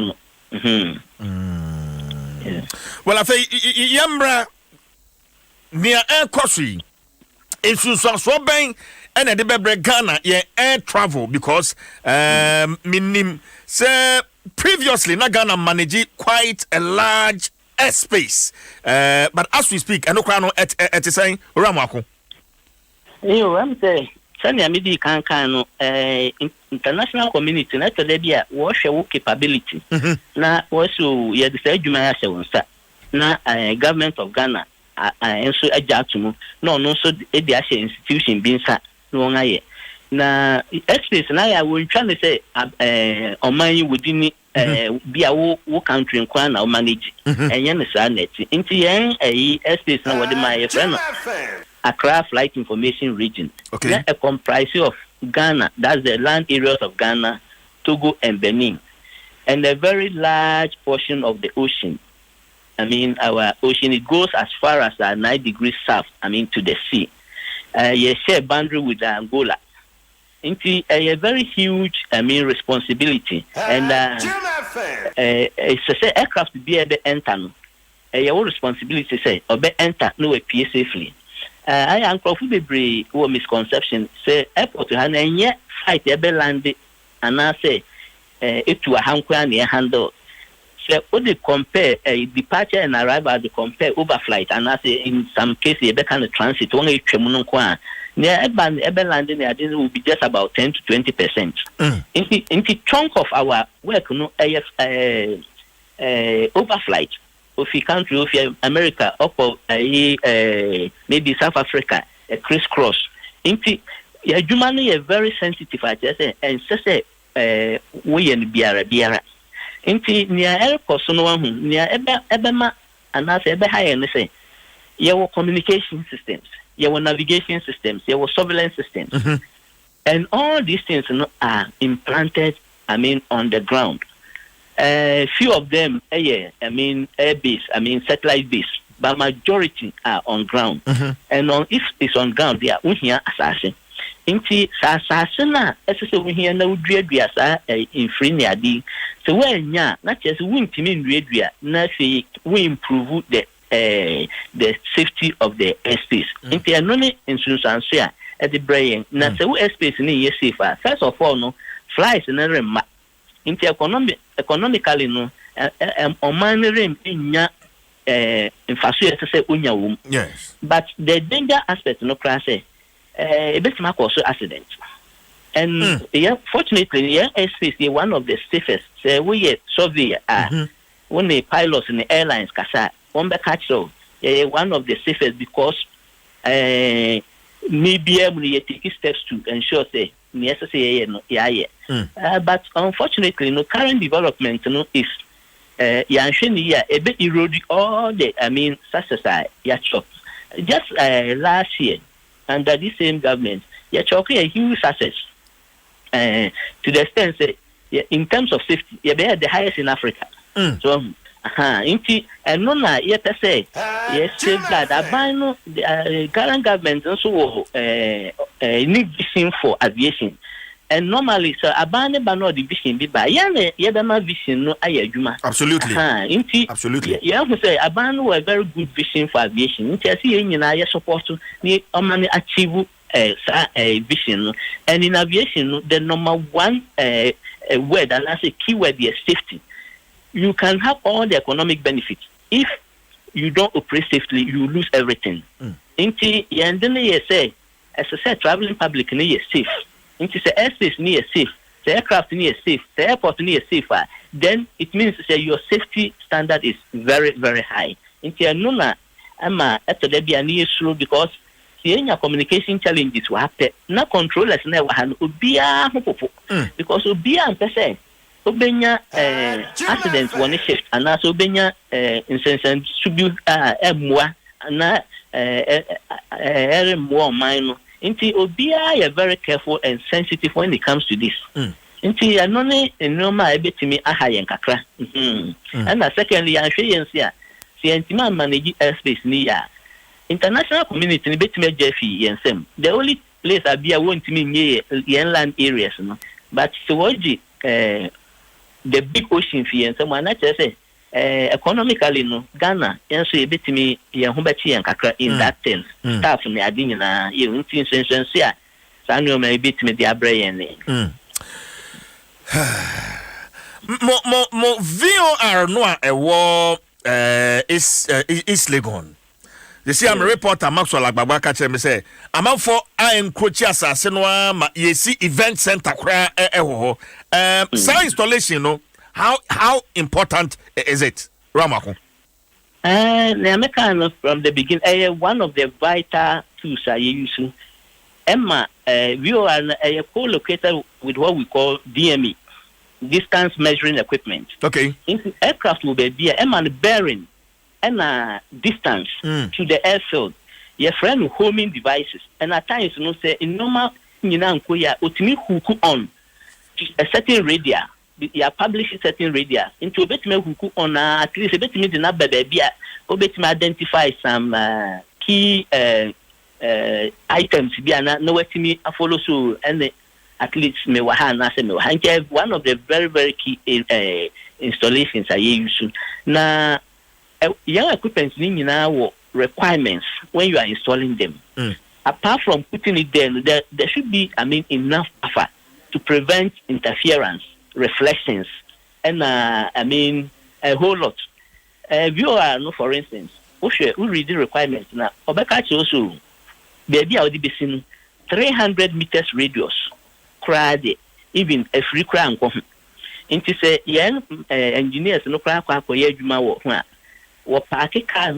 Well, I say Yambra near air crossing. It's so bang and a debebre Ghana air travel because minim say previously na Ghana managed quite a large airspace, but as we speak, I know Krano at saying Ramako. I'm saying, Sanya Midi Kankano, international community, not Libya, wash your capability. Now, also, you decide you may say, now, government of Ghana, and so a jatumu, no, so the institution being sat, no, I. Now, airspace, and I will try to say, on my within be a wo country in Kwana or manage and yen is net into yen a estate now what my friend Accra Flight Information Region. Okay. A comprise of Ghana, that's the land areas of Ghana, Togo and Benin, and a very large portion of the ocean. Our ocean, it goes as far as 9 degrees south, to the sea. You share boundary with Angola. Into a very huge, responsibility, and it's a aircraft to be able to enter. Your responsibility say, or be enter no a PA safely. I am probably or misconception say airport and yet fight ebe land and I say it to a hand near handle. So what they compare a departure and arrival they compare overflight and I say in some cases you kind of transit only tremuno. Near Eben landing, I think will be just about 10 to 20%. In the chunk of our work, overflight of the country of America, up maybe South Africa, a crisscross. In the Jumani is very sensitive, I just say, and say, we and Biara. In the near airport, near Ebema, and I say, high and say, your communication systems. Your navigation systems, your surveillance systems, and all these things are implanted. On the ground. Few of them, air base, satellite base, but majority are on ground. And if it's on ground, they are here assassin. Inti assassin, as we hear no dread, we are in free near the. So when not just win to mean dread, not say we improve the safety of the airspace. Into a non insurance answer, at the brain. Na se we airspace ni ye safe. First of all, no flights na remma. Into economically no oman rem inya infrastructure say unya wum. Yes. But the danger aspect no crash a bit cause accident. And fortunately, airspace is one of the safest. Say we survey when the pilots in the airlines kasa one back catch so one of the safest because maybe we take steps to ensure say necessary but unfortunately no current development no is a bit eroding all the success just last year under this same government a huge success to the extent say in terms of safety you are the highest in Africa. So and no na yet say yes that abano the current government also need vision for aviation and normally so abane bano the vision be by yebema vision no ayadwuma absolutely absolutely yeah who say abano a very good vision for aviation nti asi nyina ye support ni omani achieve vision and in aviation the number one word and as a keyword is safety. You can have all the economic benefits. If you don't operate safely, you lose everything. Inti yandene say, as I said, traveling public is safe. Inti say airspace is safe. The aircraft is safe. The airport is safer. Then it means say your safety standard is very, very high. Inti anuna ama eto debi ani slow because your communication challenges will happen. Na controllers na wahan ubia hopopo because ubia ampese. Obenya accidents one shift and also obenya insensen subu emwa na more minor inti obia you very careful and sensitive when it comes to this inti anone normal ebetimi ahayen kakra and secondly anhwe yensia manage airspace ni ya international community ni betimi jefi yensem the only place abia won't mean ye land areas no but soji the big ocean fee and someone that say economically no Ghana and so a bit me Yahubachi and Kakra in that sense. Staff in the Adina, you instance here. Samuel may bit me the brain. Mo VOR no a war is Legon. You see, I'm a reporter, Maxwell Agbagba catch me say, I'm out for I encroach assassin ma you see event center cry some installation no how important is it? Ramako. The American from the beginning one of the vital tools I use. Emma we are co-located with what we call DME, distance measuring equipment. Okay. Aircraft will be Emma bearing and distance to the airfield. Your friend homing devices and at times you know say in normal utimi hook on a certain radio. You publish a certain radio into a bit me hook on at least a bit me the number baby or bit me identify some key items be no way to me follow so and at least me wahana say me one of the very very key installations I use na young equipment need now requirements when you are installing them. Apart from putting it there should be enough buffer to prevent interference, reflections, and a whole lot. You are no, for instance, we read the requirements now. Obekachi also, baby, I would be seen 300 meters radius, crowd, even a free crown. Into say, engineers no crown for Yajuma or park a car,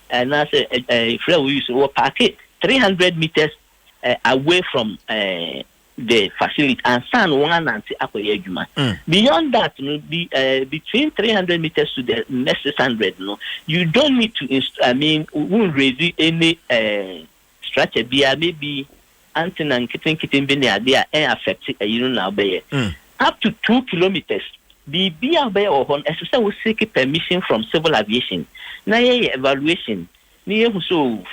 and I say a friend we use or park it 300 meters away from the facility and stand one and say beyond that, between 300 meters to the next 600, you don't need to won't raise any structure. Maybe antenna and kitten be there and affect now up to 2 kilometers. Be or on SSA will seek permission from civil aviation. Now evaluation. So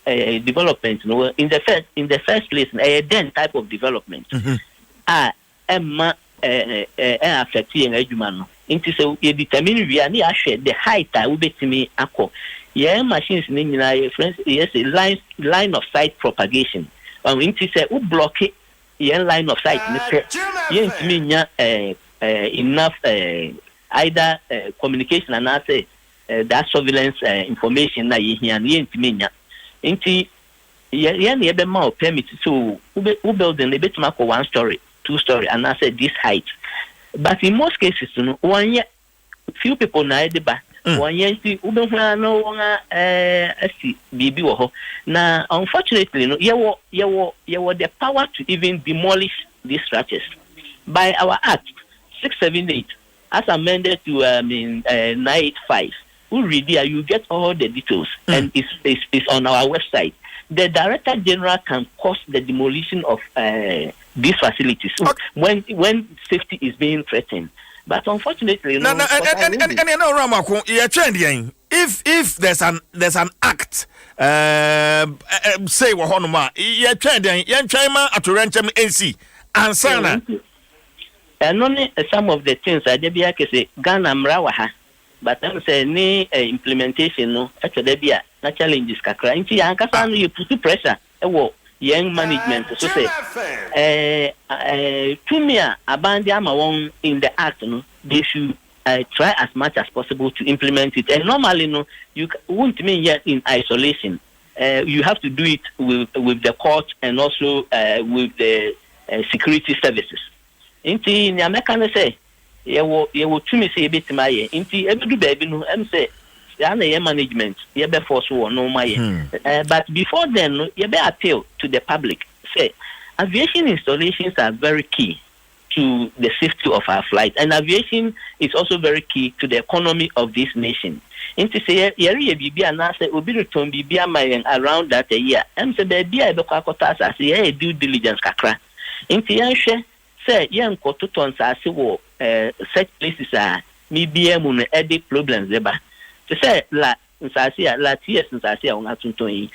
development in the first place then type of development Emma affecting Edumano. Into so you determine we are near the height I will be to me machines friends yes line of sight propagation. Inti say u block yen line of sight ne pe yen timi nya enough either communication and say that surveillance information na yen timi nya inti yen ye be ma permit so u building e betima ko 1 story 2 story and I say this height, but in most cases no one year few people na e ba one year see u be no won asi bibi wo ho na unfortunately no ye wo the power to even demolish these structures by our act 678 as amended to 985. We read there, you get all the details and it's on our website. The Director General can cause the demolition of these facilities when safety is being threatened. But unfortunately, if there's an act, say wahonuma, yanchama aturenchem NC, ansana. And only some of the things I did say Ghana mrawaha, but I'm saying implementation no actually na challenges kakra. Inti ankasa no you put pressure young management so say tumia abandi ama won in the act no they should try as much as possible to implement it, and normally no you won't mean yet in isolation. You have to do it with the court and also with the security services. Inti ni American say ye wo tumi say betima ye inti ebedu baby no em say ya na ye management ye be force wo no ma ye but before then ye be appeal to the public say aviation installations are very key to the safety of our flight, and aviation is also very key to the economy of this nation. Inti say ye bibi ana say obi return bibi amayen around that a year em say baby e be kwa kota say ye due diligence kakra inti yan hwe say yen kototon sase wo such places are me BM no edit problems eba to say la nsase la TS nsase on atunton yi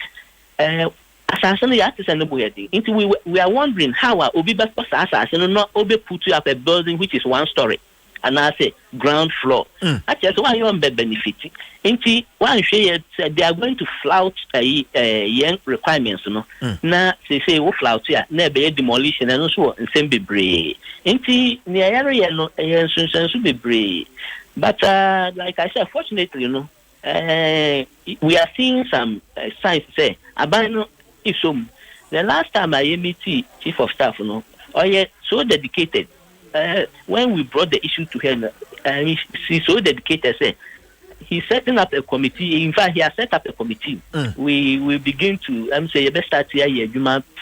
asase no ya tese no boyedi into we are wondering how obi be asase no obi put up a building which is 1 story and I say ground floor actually so why you be benefit into one share they are going to flout young requirements no na say we flout ya na be demolition and so nsem bebre into near area no sunsun bebre but like I said fortunately we are seeing some signs say abano isum the last time I meet chief of staff so dedicated. When we brought the issue to him, he's so dedicated. Say he's setting up a committee. In fact, he has set up a committee. We begin to say best start here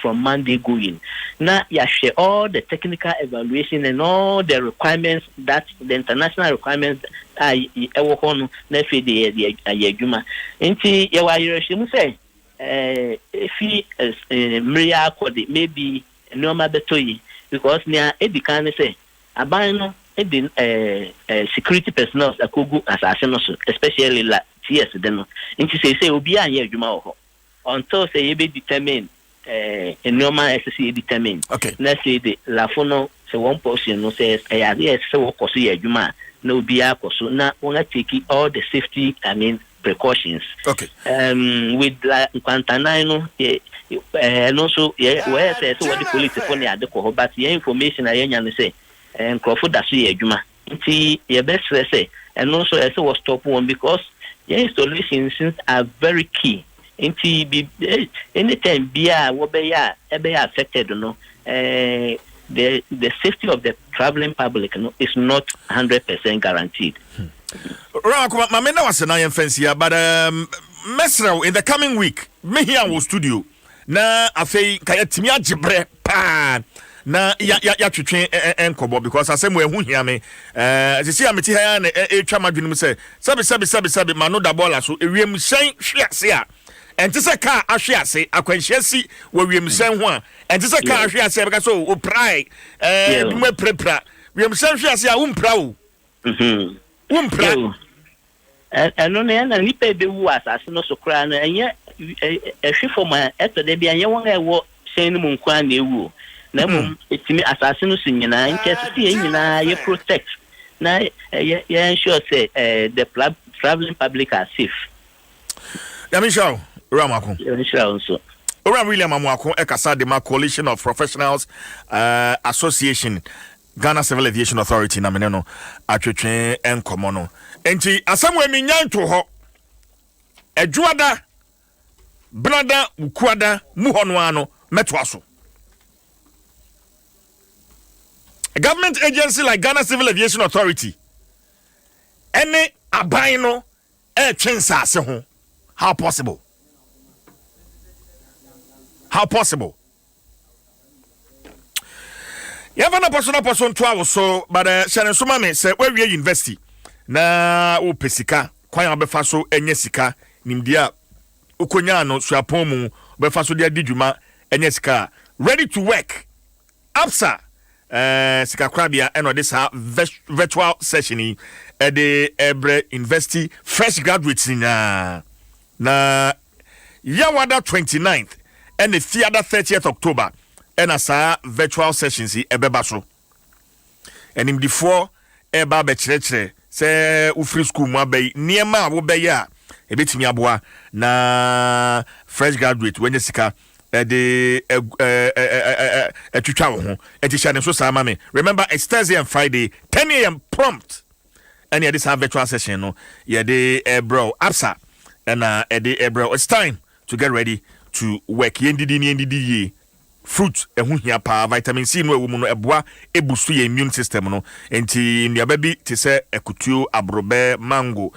from Monday going. Now you share all the technical evaluation and all the requirements that the international requirements are. Work on next the yejuma. Inti yawa say if he Maria Kodi maybe normal betoyi. Because near Eddie can say abano security personnel akogu assassin especially la TS then into say obi anya adwuma ho until say you be determine normal SC determine let's say the lafono say one person no says yes say wo koso adwuma na obi akoso na wona take all the safety precautions with la Quantanai no and also where say so what the police for near the ko but your information I yan say and Crawford that see adwuma nti your best say and also I say was stop one because your installations are very key nti anytime bia wo be ya affected no the safety of the traveling public is not 100% guaranteed. Rakuma mamena was na fancy but Mesra in the coming week me here wo studio na afei kaya timi agibre pa na ya twetwe enkobo because asem we hu hia me sisi ameti ha na etwa madwenu se sabe ma no da bola so ewiem hyen hwease a enti se ka ahwe ase akwanhyasi wo wiem hyen ho a enti se ka ahwe ase be ka so o prai dum prepra wiem hyen hwease a umpra o umpra no na nipa be wu asase no so kra na enye ehwe ma eto de bia ye won ewo hyen mu nkwa na ewu na mum etimi asase no so nyina nke so ye nyina ye protect na ye ensure say the traveling public are safe. Yamisha Ramako. Yamisha also. Ora William Amwako ekasa de ma Coalition of Professionals Association Ghana Civil Aviation Authority na meneno atwetwe enkomo no. Enti asamwe mi nyanto ho. Ejuada brada ukuada muhono ano metwaso. A government agency like Ghana Civil Aviation Authority any abaino chensa se ho. How possible? How possible? You have a person to our so, but Shannon Sumame said, where we university na o pesika, kwaya befaso enyesika, nimdia ukonyano swapomu, befaso dia dijuma enyesika, ready to work. Absa, sika krabia, and this virtual session at the Ebre University fresh graduates in na Yawada 29th and the theater 30th October. And as virtual sessions ebebaso and in before eba bechere say ufri school mo bay niema wo be ya ebetimi aboa na fresh graduate when sika de etwitwa wo ho etisha so sama me. Remember it's Thursday and Friday 10 a.m. prompt and this virtual session no ye de bro absa and bro it's time to get ready to work yendidi fruit ehunhia pa vitamin C no ewumu no eboa ebusu ye immune system no enti nnuaba bi te se ekutuo abrobe mango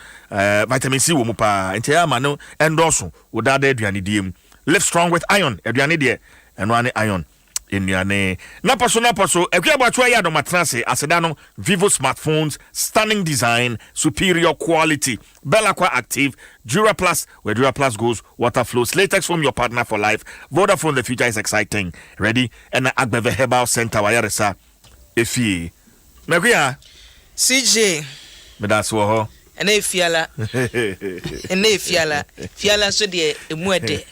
vitamin C wo mu pa enti ama no endoso wodada aduane diem. Live strong with iron aduane de eno ane iron nnuane na paso ekwabato ya do matrase aseda no Vivo smartphones, stunning design, superior quality, Belaqua Active, Dura Plus, where Dura Plus goes, water flows, latex from your partner for life. Vodafone, the future is exciting. Ready? And Agbeve Herbal Center, Wayaresa, Efi. Meguya CJ. That's what. And fiala fiala so de emuade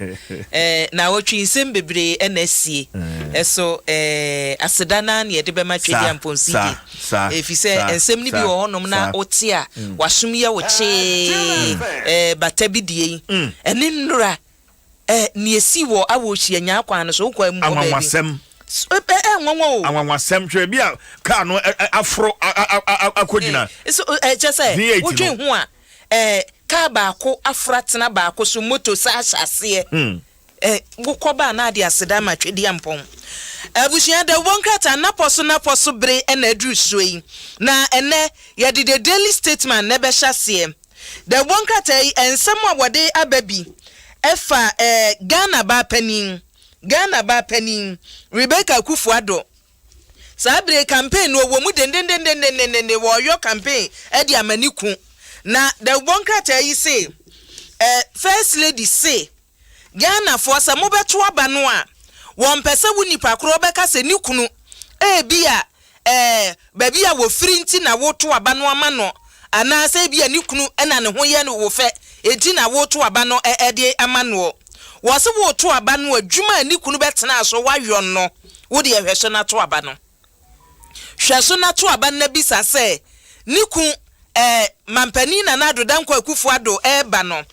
na wotwe nsem bebre NSC eso asedana na ye de be ma twedi amponsi efi se nsem ni bi wo honom na ote a wasomya wo che batabidie ene nnura ni esi wo awo hia nya akwan no so kwa mu anwanwasem anwanwasem hwe bia ka no afro akogina so chese wotwe hu a ka ba ko afratena ba ko so moto sa asase wukoba na ade aseda ma twedi ampon abusia da wonkrata na poso bre na adru soyi na ene ye de daily statement na be hyase da wonkrata ensem awode ababi efa Ghana ba panin Rebecca Kufuado sabre campaign wo mu den wo yo campaign e di amaniku na the bonkrata yi say first lady say Ghana for some mobeto aba no a won pese wuni pakro beka se nikunu bia baby a wo frinti na wo to aba no ama no ana se bia nikunu na ne ho ye no wo fe enti na wo to aba no de ama no wose wo to aba no adwuma ni kunu betena so wayon no wo de hweso na to aba no hweso na to aba na bisa se ni kun mampani na nado danko Akufuado ba no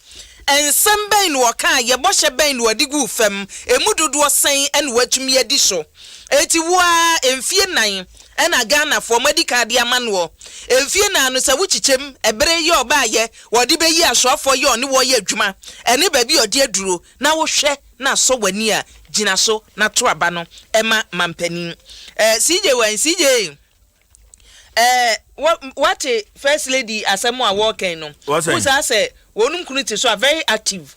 ensem ben wo kan ye bohye ben no adigu fam emudodo sen ene watumi adi so eti wo emfie nan ena Ghana for medical dia manwo emfie na no se wuchichem ebere ye oba ye wodi be yi asofo ye oni wo ye adwuma ene ba bi odi aduro na wo hwe na so wani a gina so na to aba no ema mampani CJ what first lady asemo a working no who say wonum kunu ti so very active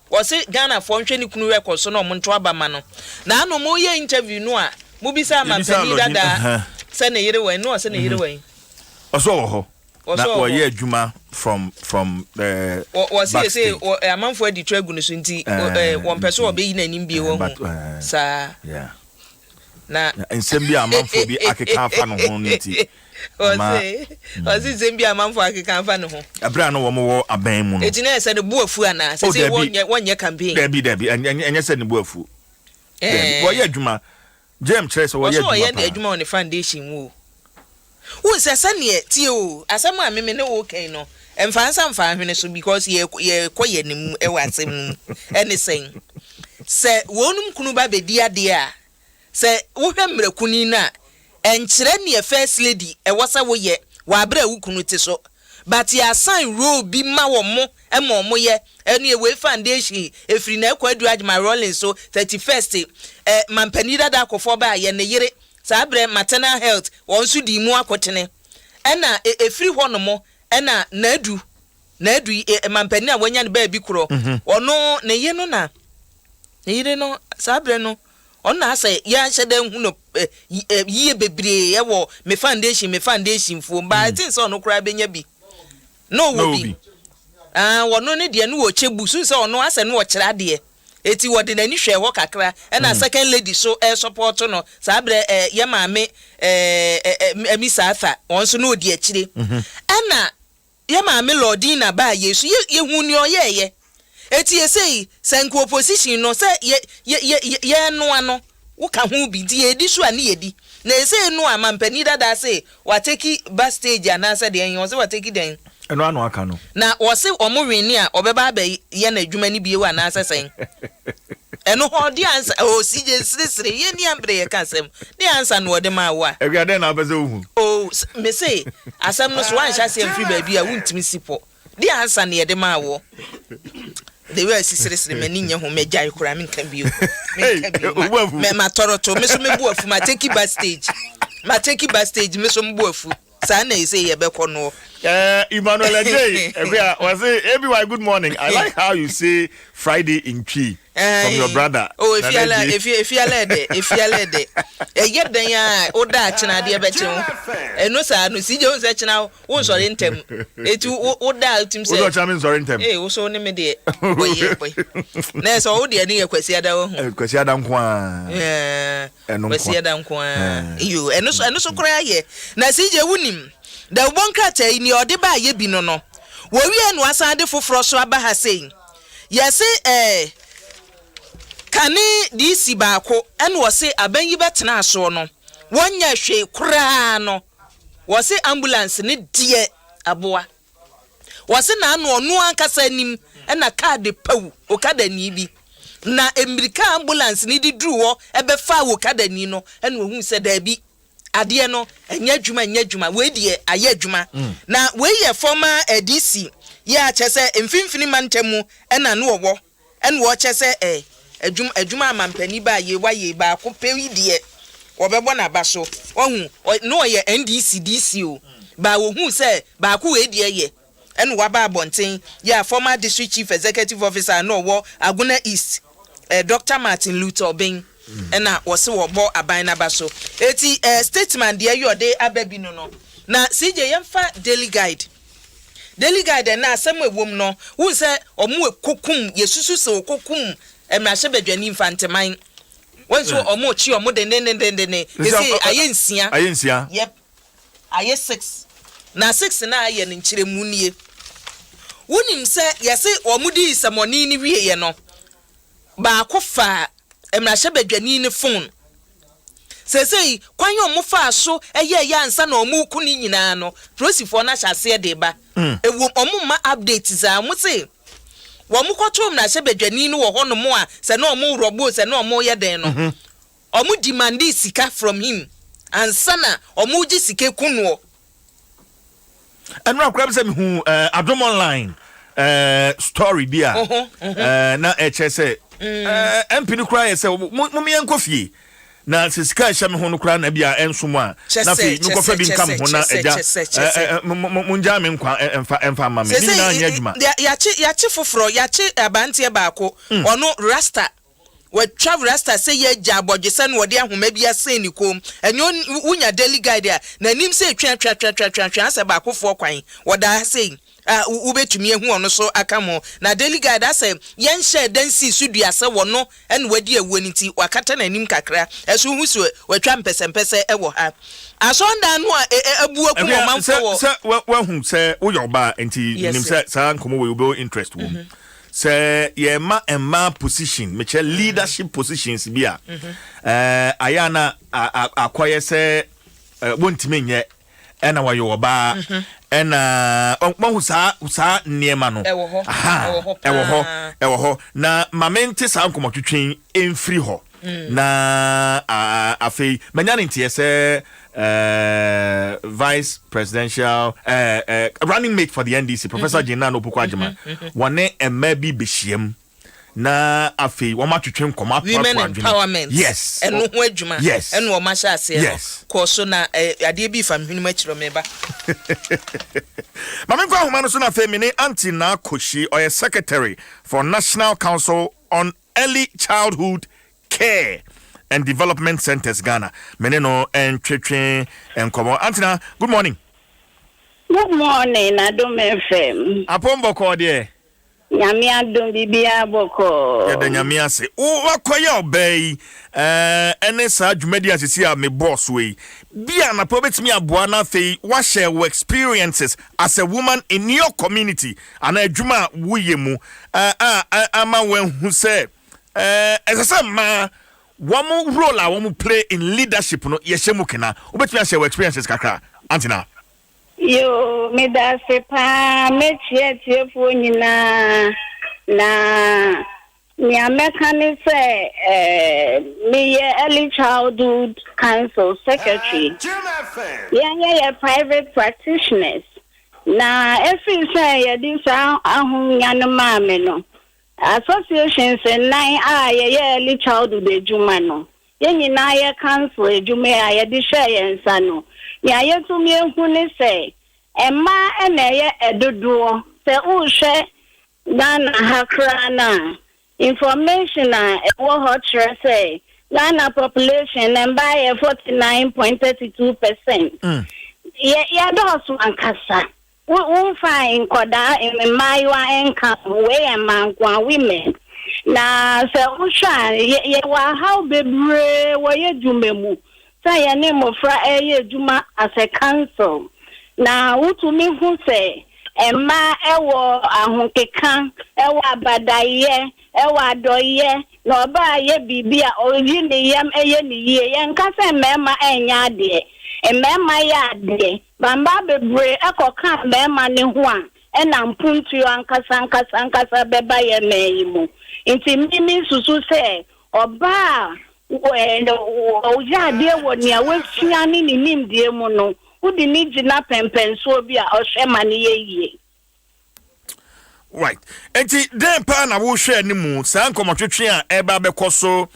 was Ghana for nhwe ni kunu record so no monto aba ma no na no mo ye interview no a mo bisa mampani dada se na yire wen no se na yire wen oso wo ho na wo ye adwuma from was say amanfo adi tragu no so nti won pese wo be yi na nim bi wo sa yeah na ensem bi amanfo bi akeka afa no ho nti Ozi zembi amanfo akeka afa no ho abra no wo mo aban mu no eti na se de buafu ana se se wonye campaign debi enye se ne buafu wo ye adwuma James Chase wo ye adwuma wo ye adwuma on the foundation wo se sane tie o asema ameme ne wo kan no emfansa mfa hwene so because ye koye nim e wasem anything se wonum kunu ba bedi ade a se wo hwɛ mrekuni na enkyere ne first lady e wosa wo ye wa bra wo kunu te so but ya sign role bi ma wo mo e mo ye enu e we foundation efiri na kwadu adjuma rolling so 31st mampani dada akofo ba ye ne yere sa bre maternal health won su di mu akotene ena efiri ho no mo ena nadu mampani a wanya ne ba bi kro ono ne ye no na ne yere no sa bre no ona say ya hyede hu no yiye bebre ye wo me foundation fu ba tin so no kra benya bi no wo bi wono ne de no wo chebu so se ono ase no wo kira de eti wo de nani hwe ho kakra na second lady so support no sa bre ye maame emisa afa won so no di akire na ye maame lordina ba yesu ye hu ni oyeye eti esei senko opposition no se ye no ano wo ka hu bi di edi so ani edi na esei no amampani dada se wateki backstage anasa de en se wateki den eno ano aka no na wo se omwini a obeba ba ye na adwuma ni biye wa na asesen eno ho di ansa o sije sire ye ni ambre ye kasem di ansa no de ma wa ewiade na abeze ohu o me say asem no so wan hya se mfiri ba bia wuntimi sipo di ansa ne de ma wo the way sisire mani nya ho megya ikura me nka bio me matoroto me so me bu afu ma take backstage me so mbu afu sa na say ye be kono Emmanuel Ajay was everyone good morning. I like how you say Friday in Chi from your brother. Oh, if you are led ye den ya oda china de be chen eno sa no si je on se china won sori ntem etu oda tim se oda chamin sori ntem wo so ne me de boy na so wo de ni ye kwasi ada wo kwasi ada nko a kwasi ada nko a iyo eno so kora ye na si je wunim da bonkrata ni ode ba ye bi no no wo wie no asan de foforo so aba ha sei yesi kani DC baako en wo se abanyi betena aso no wonya hwe kura no wo se ambulance ne die aboa wo se na ano onu ankasa nim na card pawu okada ni bi na emirika ambulance ni di dru wo ebefa wo kada ni no en wo hu se da bi ade no enya dwuma we die aye adwuma na we ye former DC ya chese mfimfini mantemu na no wo en wo chese adwuma amampani ba ye wa ye ba ko pewi die wo bebo na ba so ohu no ye NDC DC o ba wo hu se ba ko we die ye en wa ba bonten ya former district chief executive officer no wo Aguna East Dr. Martin Luther Obeng ena wo se wo bo aban na ba so eti statement de yode ababi no na CJ yemfa daily guide na asem ewom no wu se omu ekokum yesusu se okokum emrahye badwani infanteman wonso omu chi omu de esi ayensia yep aye 6 na 6 na aye ne nkyeremu nie wonim se yese omu di samoni ni wie ye no ba kofa emrahye badwani ne phone sesei kwan yo mu fa so eye ya ansa na omu ku ni nyina no prosifo na hyase de ba ewu omu ma update za mu se wo mu kwotom na hye badwani no wo hono mu a se na omu robo se na omu ye den no omu demand sika from him ansa na omu gi sika kunuo enra kwam se me hu Adom online story bia na HSA empini kura ye se mo me yankofie na sisika hye me ho no kura na bia ensom a na fi no kofa bi nkam ho na eja munja me nkwa emfa mama me ni na anya adwuma ya chi foforo ya chi abantie baako ono rasta we travel rasta say ye ja abodwese no de ahoma bia sen ni kom enyo unya daily guide a na nim say twa ase baako fo kwan woda say ubetumi ehu ono so akamo na daily guide ase yen share dansi sudua se wono en wadi awoniti wakata na nim kakra esu hu so watwa mpesempese ewo ha asonda no abu akum omanfo wo se wa hu se wo yoba enti nim se sa nkomo we be interest wo se ye ma position meche leadership positions bia ayana akoye se wontime nye ena wa yo ba ena onko sa niema no ewo ho na mamente sa nkomotwetwen emfiri ho na afei manyane ntie se vice presidential running mate for the NDC Professor Jina Opoku Agyeman wone emma bi behiem na afei wo matwetwen koma women empowerment yes eno ho adwuma yes eno wo ma sha ase yes ko so na ade bi fa mhwenu machiro meba mame kwa homa no so na afei mini anti na koshi or secretary for National Council on Early Childhood Care and Development Centers Ghana meneno entwetwen enkomo antina good morning Adom FM apombo ko de nyame adom bibia boko ya da nyame ase o wakoye obey ene sa dwumadi asisi a me boss we bia na po betimi aboa na fei wa share your experiences as a woman in your community ana adwuma woye mu ama wen hu se esese ma womu role a womu play in leadership no yeshemu kena obetimi share your experiences kakra antina yo me da se pa me tie fo nyina na mi amekani se me early childhood council secretary yeah private practitioners na every say ya dis ahunya no ma me no associations nine early childhood ejuma no ye nyina ye council ejuma ya de share yensa no ya yetu mi ehu ni se emma eneye edodo se uhwe Ghana hakra na information a ewo hot say Ghana population number 49.32%. Ya do ankasa we find koda in my income we amankwa women na se usha ye wa how bebre wo ye dwumemu say ya ne mofra eye dwuma as a council na utumi hu se emma ewo ahonkeka ewo abadaye ewo adoye na oba ye bibia oyi ne yam eye ne ye yenka se mema enya ade mema ya ade bamba bebre ekoka mema ne ho a ena mpuntu ankasa beba ye meyimu nti mimi susu se oba oja de woni a wefia ni nimdie mu no udi ni jina pempenso bi a ohwema ne ye right enti den pa na wo hwe ni mu sa nkomotwetwe a eba bekoso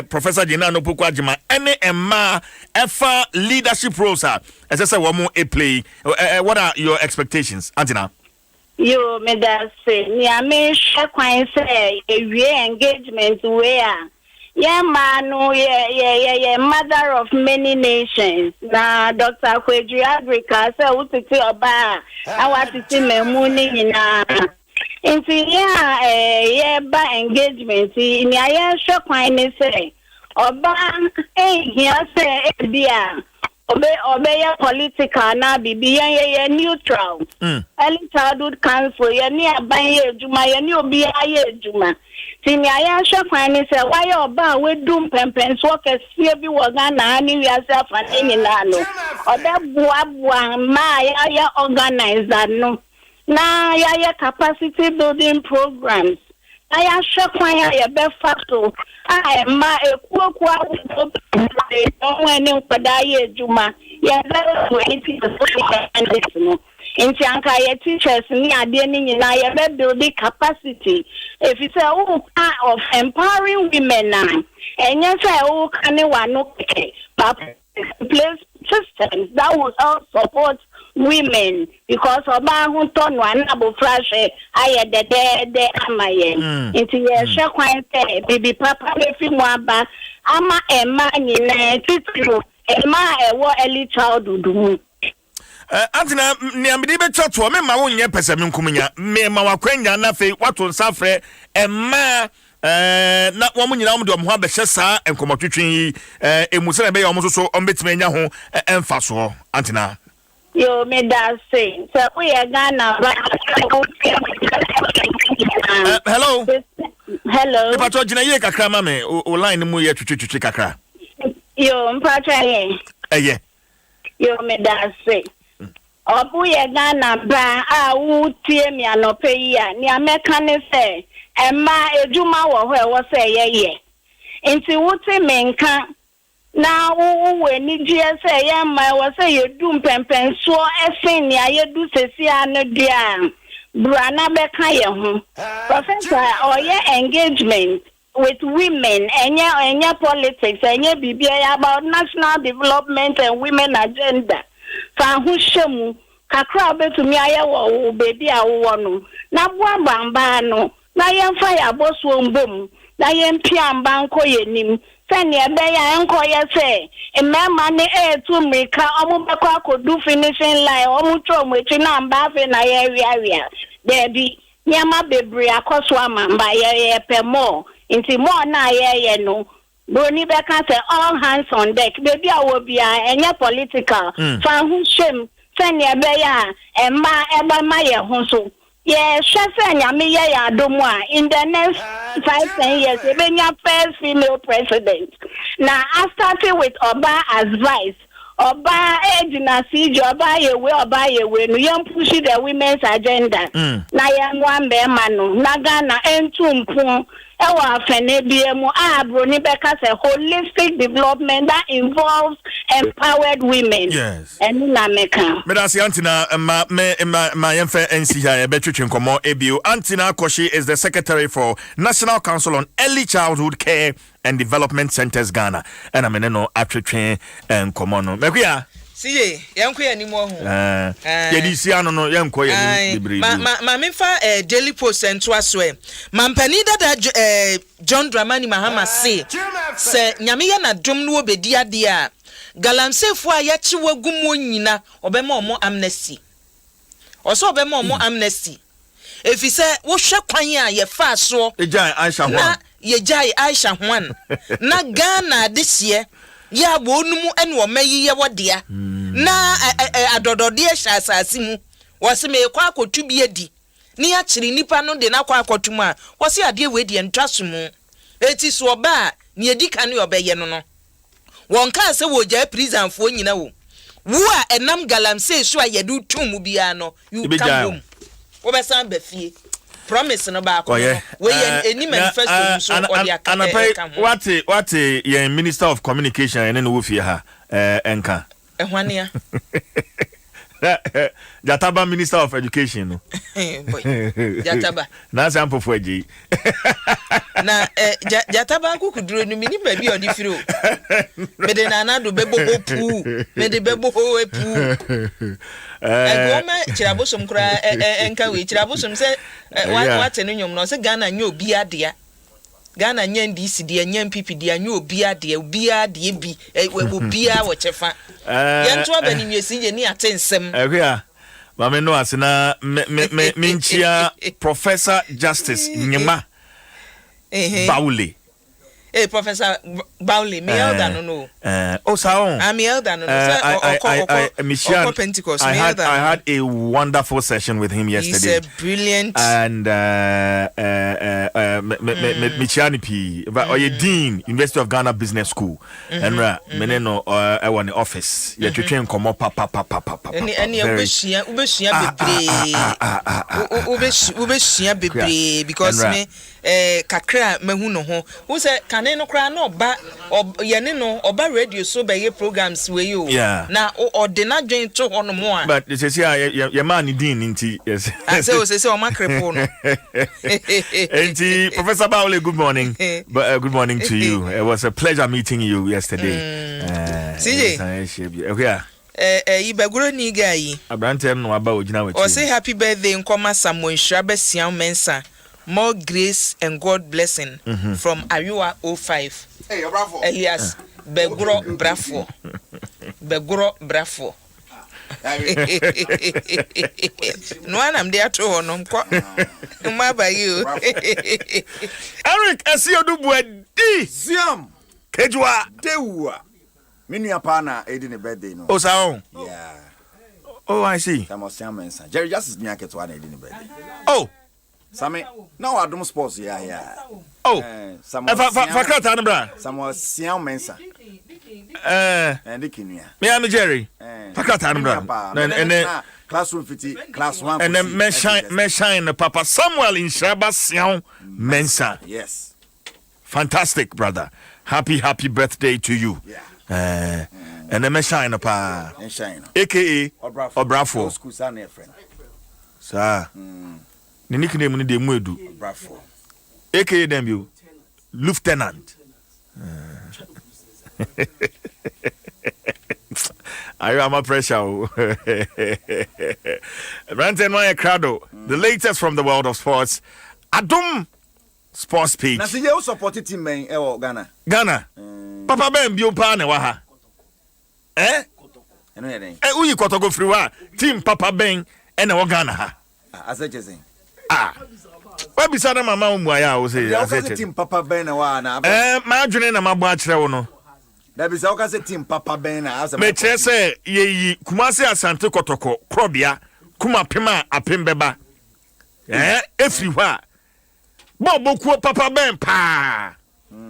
Professor Jina Opoku Agyeman ene emma efa leadership roles a say wo mo play what are your expectations antina yo me da say ni ame hwe kwan say ewie engagement where yeah manu yeah mother of many nations na Dr. Kweju Africa say utiti oba awatiti memuni nyina nti yeah ba engagement ni aye hwe kwan ni say oba here say bia obe ya political na bibi ya neutral early childhood council ya ni aban ya ejuma ya ni obi ya ejuma tini aya hwefan ni se why oba we dum pempenso kese bi wo Ghana ni wiase afane nyina no obe boa ma ya organizer no na ya capacity building programs aya hwefan ya be facto ma ekuoku awo ni nkwada ya ejuma ya zero 80% no inti anka ye teachers ni ade ni nyina ye be build capacity if you say of empowering women now and you say can one but place systems that will help support women because oba hu ton one abofra aye de amaye inti ye hwe kwan say bibi papa be fi mu aba ama emma nyina titiro emma ewo early childhood mu antina niamdi be choto me ma wonye pese me nkumunya me ma wakwanya na fe wato nsafre emma na wo munyina wo de ho abehye saa enkomotwetwen yi emusa na be ya wo so ombetime ho emfa so antina yo me da say so we Ghana hello Pato jina ye kakra ma me o line mu ye twetwetwe kakra yo mpacha ye yo me da say obu ye Ghana ba a wu tie mi anope yi a ni ameka ne say emma ejuma wo ho e wo say ye nti wuti menka na we ni GSA ya ma wo say ye du mpempen so efen ni ayedu sesi anu dia brana beka ye ho professor oye engagement with women enya politics enya bibia about national development and women agenda fa hu shemu kakra betumi aye wo baby a wo no na boa bamba no na yemfa ya boso mbom na yempia mba nko yenim sani ebe ya nko ye se emema ne etu mrika omubeko akodu finishing line omucho mwechi na mba afi na ye wiawia debi nyama bebre akoso amamba ye pemo inti mo na ye no broni beka say all hands on deck baby awo bia enye political fa hu shem sani ebe ya emma eba ma ye hu so yes shese nyame ye ya domo in the next 5-10 years ebenya first female president na I started with Oba advice Oba ejina sije Oba yewe no yam push the women's agenda na yamwa mbema no na Ghana entumpu ewa afene biemu broni beka say holistic development that involves empowered women. Yes. And na meka. Medasi Antina ma yemfe NC here betwitwe nkomo ebio. Antina Koshi is the secretary for National Council on Early Childhood Care and Development Centers Ghana. And ameneno atwetwe nkomo no. Mekuya siye yanko ya ni mo ho yedisi ano no yanko ya ni libre ma memfa Daily Post ento aso mampani dada John Dramani Mahama se nyame ya na dom no obedi ade a galamsefo a ya chi wagumo nyina obema omo amnesty oso obema omo amnesty efise wo hwe kwan a ye fa so ejai Aisha Hwan ye jai Aisha Hwan na Ghana dehye ya bonumu ene wo mayi ye wodea na adodode ehya asase mu wo se me kwa akotu bi edi ni ya kire nipa no de na kwa akotu mu a wo se ade we de ntwaso mu eti so oba ni edika ne obeye no no won ka se wo ja prison fo nyina wo a enam galamse so ayedu tum bia no you come home wo be san ba fie promise no ba ko we any manifesto so or dia ka what your minister of communication and no fie ha enka ehwania Jataba minister of education no Jataba na sample for ji na Jataba ku kuduro no mini ba bi odi firo me de na do bebo pu me de bebo pu goma chirabosom kura enka we chirabosom se what no nyom no se Ghana nya obi adea Ghana nya ndc de nya MPP de nya obi adea obi adea bi obi a wo chefa yento abani nwesi je ni atensem ehia mame no asena me nchia Professor Justice Nyema Baule Professor Baule, me elder no. Oh, Saon. I'm elder no. I Pentecost. I had a wonderful session with him yesterday. He's a brilliant. And Michiani P. But Dean, University of Ghana Business School. And meneno I want the office. You train come up papa. Any ubeshia bebre because me kakra mehu no ho. Who say no kra no ba yene no oba radio so be programs we you na ordinary join to hono mo a but they say your man Dean nti yes say o makrepo no nti Professor Baule, good morning. Good morning to you. It was a pleasure meeting you yesterday. CJ okay ibaguro ni guy abrantem no aba ogina wachi o say happy birthday nkoma Samuel Shrabe Siam Mensa. More grace and God blessing from Ariwa 05. Hey, bravo. Elias Beguro Brafo. Beguro Brafo. No one am there to honor. Ma by you. Eric, I see you do bwedi. Siam. Kejwa. Dewa. Minu apana edin birthday no. Oh, Saon. Yeah. Oh, I see. Siam Mensa. Jerry Justice me aketwa na edin birthday. Oh. Same, now Adom Sports, yeah. Oh, Fakata Nabra. Samuel Siam Mensa. And the Kenya. Me, I'm Jerry. Fakata Nabra. And then classroom 50, class 1. And then Meshine, Papa Samuel in Shabas Siam Mensa. Yes. Fantastic, brother. Happy birthday to you. Yeah. And then Meshine, Pa. AKA Obrafo. Sir. The nickname ni de Mwedu. Obrafo. AKA them you. Lieutenant. I am a pressure. Ranten Maya Crado, the latest from the world of sports. Adom sports page. Na you support team men Ghana. Ghana. Papa Ben bio pa ne wa ha. Uyi Kotogo free wa. Team Papa Ben ene wa Ghana ha. Asechezin. Why be sada mama umwaya o say asechezin. Team Papa Ben wa na. Ma adwene na mabo a kire wo no. There be say team Papa Ben as a me kire say ye Kumasi Asante Kotoko Krobia kuma pema apembeba. Every wa. Bobo ku Papa Ben pa.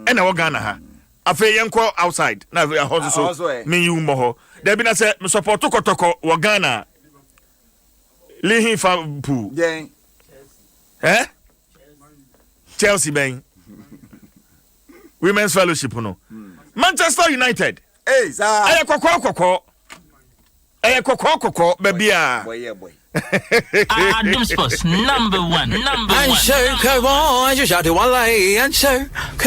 Ena wo Ghana ha. Afi yenko outside. Na hozo so me yu mo ho. There be na say me support Kotoko wo Ghana. Lihin fa pu. Yeah. Chelsea Ben. Women's Fellowship no. Manchester United. Hey, sir. Eye kokoko. Baby ah. Boy. Adom Sports number one. And sure, come on, you shout it one lie, and sure.